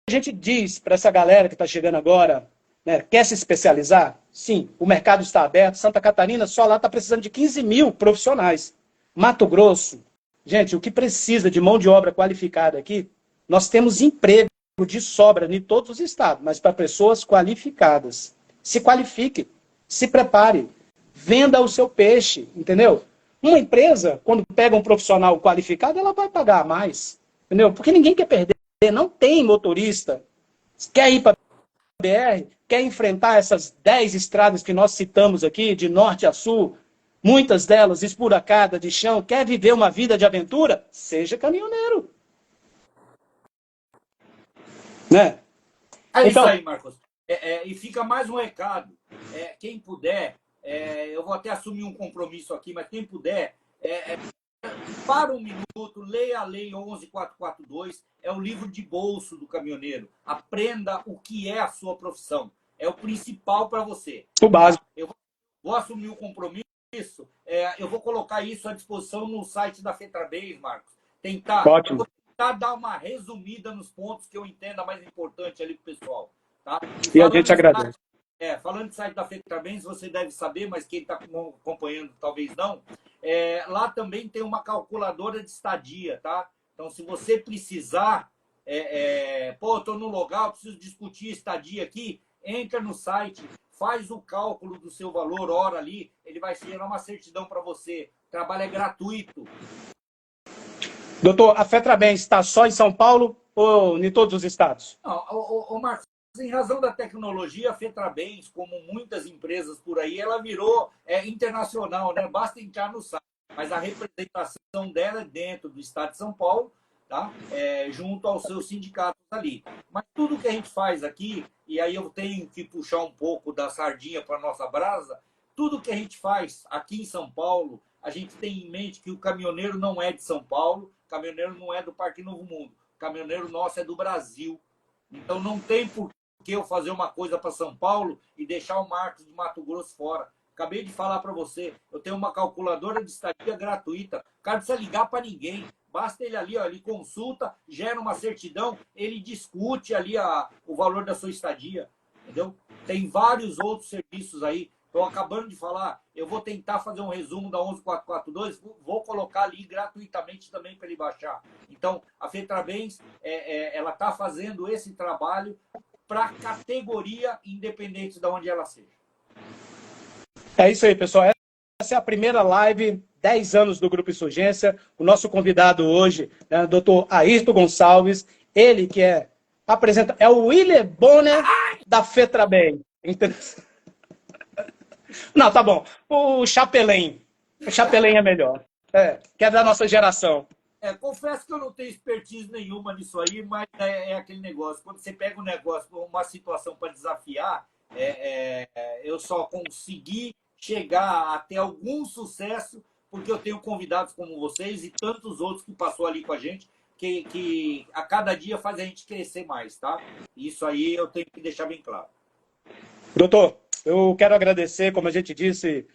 Speaker 1: gente diz para essa galera que está chegando agora, né, quer se especializar? Sim, o mercado está aberto. Santa Catarina, só lá está precisando de 15 mil profissionais. Mato Grosso, gente, o que precisa de mão de obra qualificada aqui, nós temos emprego de sobra em todos os estados, mas para pessoas qualificadas. Se qualifique, se prepare, venda o seu peixe, entendeu? Uma empresa, quando pega um profissional qualificado, ela vai pagar mais, entendeu? Porque ninguém quer perder, não tem motorista. Quer ir para a BR, quer enfrentar essas 10 estradas que nós citamos aqui, de norte a sul, muitas delas esburacadas de chão, quer viver uma vida de aventura? Seja caminhoneiro. Né?
Speaker 2: É
Speaker 1: então,
Speaker 2: isso aí, Marcos. E fica mais um recado. Quem puder, eu vou até assumir um compromisso aqui, mas quem puder, para um minuto, leia a Lei 11.442, é o livro de bolso do caminhoneiro. Aprenda o que é a sua profissão. É o principal para você.
Speaker 1: O básico.
Speaker 2: Eu vou assumir o compromisso, eu vou colocar isso à disposição no site da FETRABENS, Marcos.
Speaker 1: Ótimo.
Speaker 2: Tentar dar uma resumida nos pontos que eu entenda mais importante ali para o pessoal. Tá?
Speaker 1: E a gente agradece.
Speaker 2: Falando do site da FETRABENS, você deve saber, mas quem está acompanhando talvez não. Lá também tem uma calculadora de estadia, tá? Então, se você precisar, eu estou no local, preciso discutir estadia aqui, entra no site, faz o cálculo do seu valor, hora ali, ele vai gerar uma certidão para você. O trabalho é gratuito.
Speaker 1: Doutor, a FETRABENS está só em São Paulo ou em todos os estados?
Speaker 2: Não, Marcos, em razão da tecnologia, a FETRABENS, como muitas empresas por aí, ela virou internacional, né? Basta entrar no site. Mas a representação dela é dentro do estado de São Paulo, tá? Junto aos seus sindicatos ali. Mas tudo que a gente faz aqui, e aí eu tenho que puxar um pouco da sardinha para a nossa brasa, tudo que a gente faz aqui em São Paulo, a gente tem em mente que o caminhoneiro não é de São Paulo, o caminhoneiro não é do Parque Novo Mundo, o caminhoneiro nosso é do Brasil. Então não tem por que eu fazer uma coisa para São Paulo e deixar o Marcos de Mato Grosso fora. Acabei de falar para você, eu tenho uma calculadora de estadia gratuita. O cara não precisa ligar para ninguém. Basta ele ali, ele consulta, gera uma certidão, ele discute ali o valor da sua estadia. Entendeu? Tem vários outros serviços aí. Estou acabando de falar, eu vou tentar fazer um resumo da 11.442, vou colocar ali gratuitamente também para ele baixar. Então, a FETRABENS, ela está fazendo esse trabalho para a categoria, independente de onde ela seja.
Speaker 1: É isso aí, pessoal. Essa é a primeira live, 10 anos do Grupo Insurgência. O nosso convidado hoje é o doutor Ayrton Gonçalves, ele que é o William Bonner da FETRABENS. Não, tá bom. O Chapelin. O Chapelin é melhor. Que é da nossa geração.
Speaker 2: Confesso que eu não tenho expertise nenhuma nisso aí, mas é aquele negócio. Quando você pega um negócio, uma situação para desafiar, eu só consegui chegar até algum sucesso porque eu tenho convidados como vocês e tantos outros que passou ali com a gente, que a cada dia faz a gente crescer mais, tá? Isso aí eu tenho que deixar bem claro.
Speaker 1: Doutor, eu quero agradecer, como a gente disse,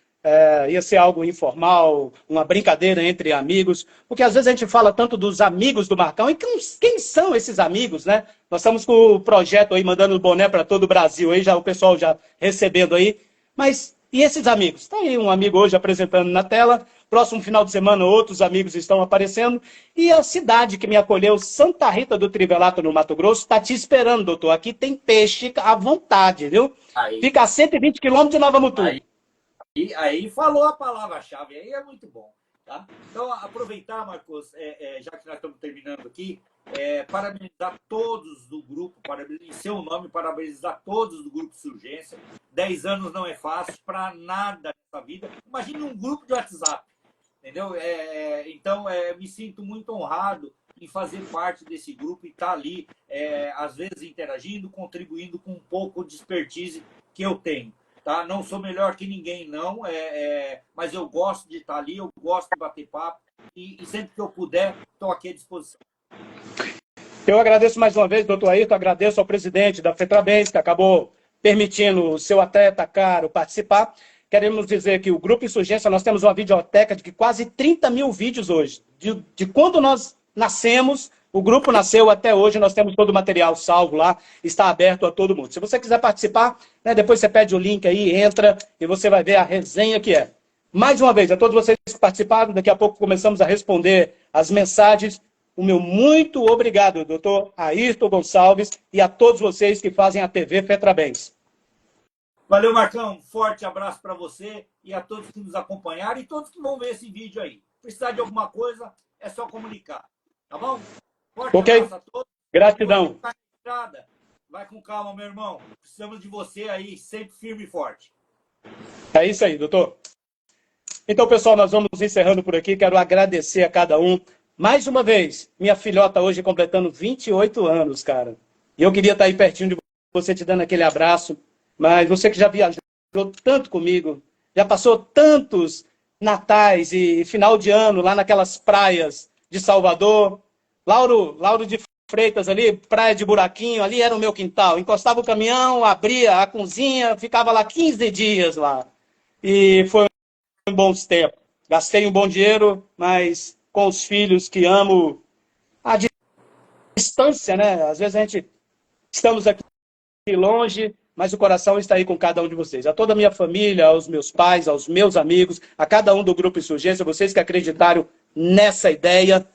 Speaker 1: ia ser algo informal, uma brincadeira entre amigos, porque às vezes a gente fala tanto dos amigos do Marcão, e quem são esses amigos, né? Nós estamos com o projeto aí, mandando o boné para todo o Brasil, aí o pessoal já recebendo aí, mas e esses amigos? Está aí um amigo hoje apresentando na tela, próximo final de semana outros amigos estão aparecendo, e a cidade que me acolheu, Santa Rita do Trivelato, no Mato Grosso, está te esperando, doutor. Aqui tem peixe à vontade, viu?
Speaker 2: Aí,
Speaker 1: fica a 120 quilômetros de Nova Mutum.
Speaker 2: Aí falou a palavra-chave, aí é muito bom. Tá? Então, aproveitar, Marcos, já que nós estamos terminando aqui, parabenizar todos do grupo, em seu nome, parabenizar todos do Grupo Insurgência. 10 anos não é fácil para nada nessa vida. Imagine um grupo de WhatsApp, entendeu? Então, me sinto muito honrado em fazer parte desse grupo e estar ali, às vezes interagindo, contribuindo com um pouco de expertise que eu tenho. Tá? Não sou melhor que ninguém, não, mas eu gosto de estar ali, eu gosto de bater papo e sempre que eu puder, estou aqui à disposição.
Speaker 1: Eu agradeço mais uma vez, doutor Ayrton, agradeço ao presidente da FETRABENS, que acabou permitindo o seu atleta caro participar. Queremos dizer que o Grupo Insurgência, nós temos uma videoteca de quase 30 mil vídeos hoje, de quando nós nascemos, o grupo nasceu até hoje, nós temos todo o material salvo lá, está aberto a todo mundo. Se você quiser participar, né, depois você pede o link aí, entra e você vai ver a resenha que é. Mais uma vez, a todos vocês que participaram, daqui a pouco começamos a responder as mensagens. O meu muito obrigado, doutor Ayrton Gonçalves, e a todos vocês que fazem a TV Fetrabens.
Speaker 2: Valeu, Marcão. Forte abraço para você e a todos que nos acompanharam e todos que vão ver esse vídeo aí. Precisar de alguma coisa, é só comunicar. Tá bom? Forte abraço a todos.
Speaker 1: Gratidão.
Speaker 2: Vai com calma, meu irmão. Precisamos de você aí, sempre firme e forte.
Speaker 1: É isso aí, doutor. Então, pessoal, nós vamos encerrando por aqui. Quero agradecer a cada um. Mais uma vez, minha filhota hoje completando 28 anos, cara. E eu queria estar aí pertinho de você, te dando aquele abraço. Mas você que já viajou tanto comigo, já passou tantos natais e final de ano lá naquelas praias de Salvador. Lauro de Freitas ali, praia de Buraquinho, ali era o meu quintal. Encostava o caminhão, abria a cozinha, ficava lá 15 dias lá. E foi bons tempos. Gastei um bom dinheiro, mas com os filhos que amo, a distância, né? Às vezes estamos aqui longe, mas o coração está aí com cada um de vocês. A toda a minha família, aos meus pais, aos meus amigos, a cada um do Grupo Insurgência, vocês que acreditaram nessa ideia,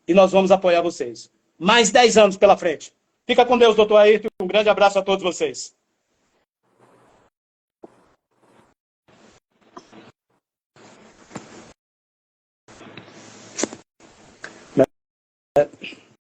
Speaker 1: e nós vamos apoiar vocês. Mais 10 anos pela frente. Fica com Deus, doutor Ayrton. Um grande abraço a todos vocês.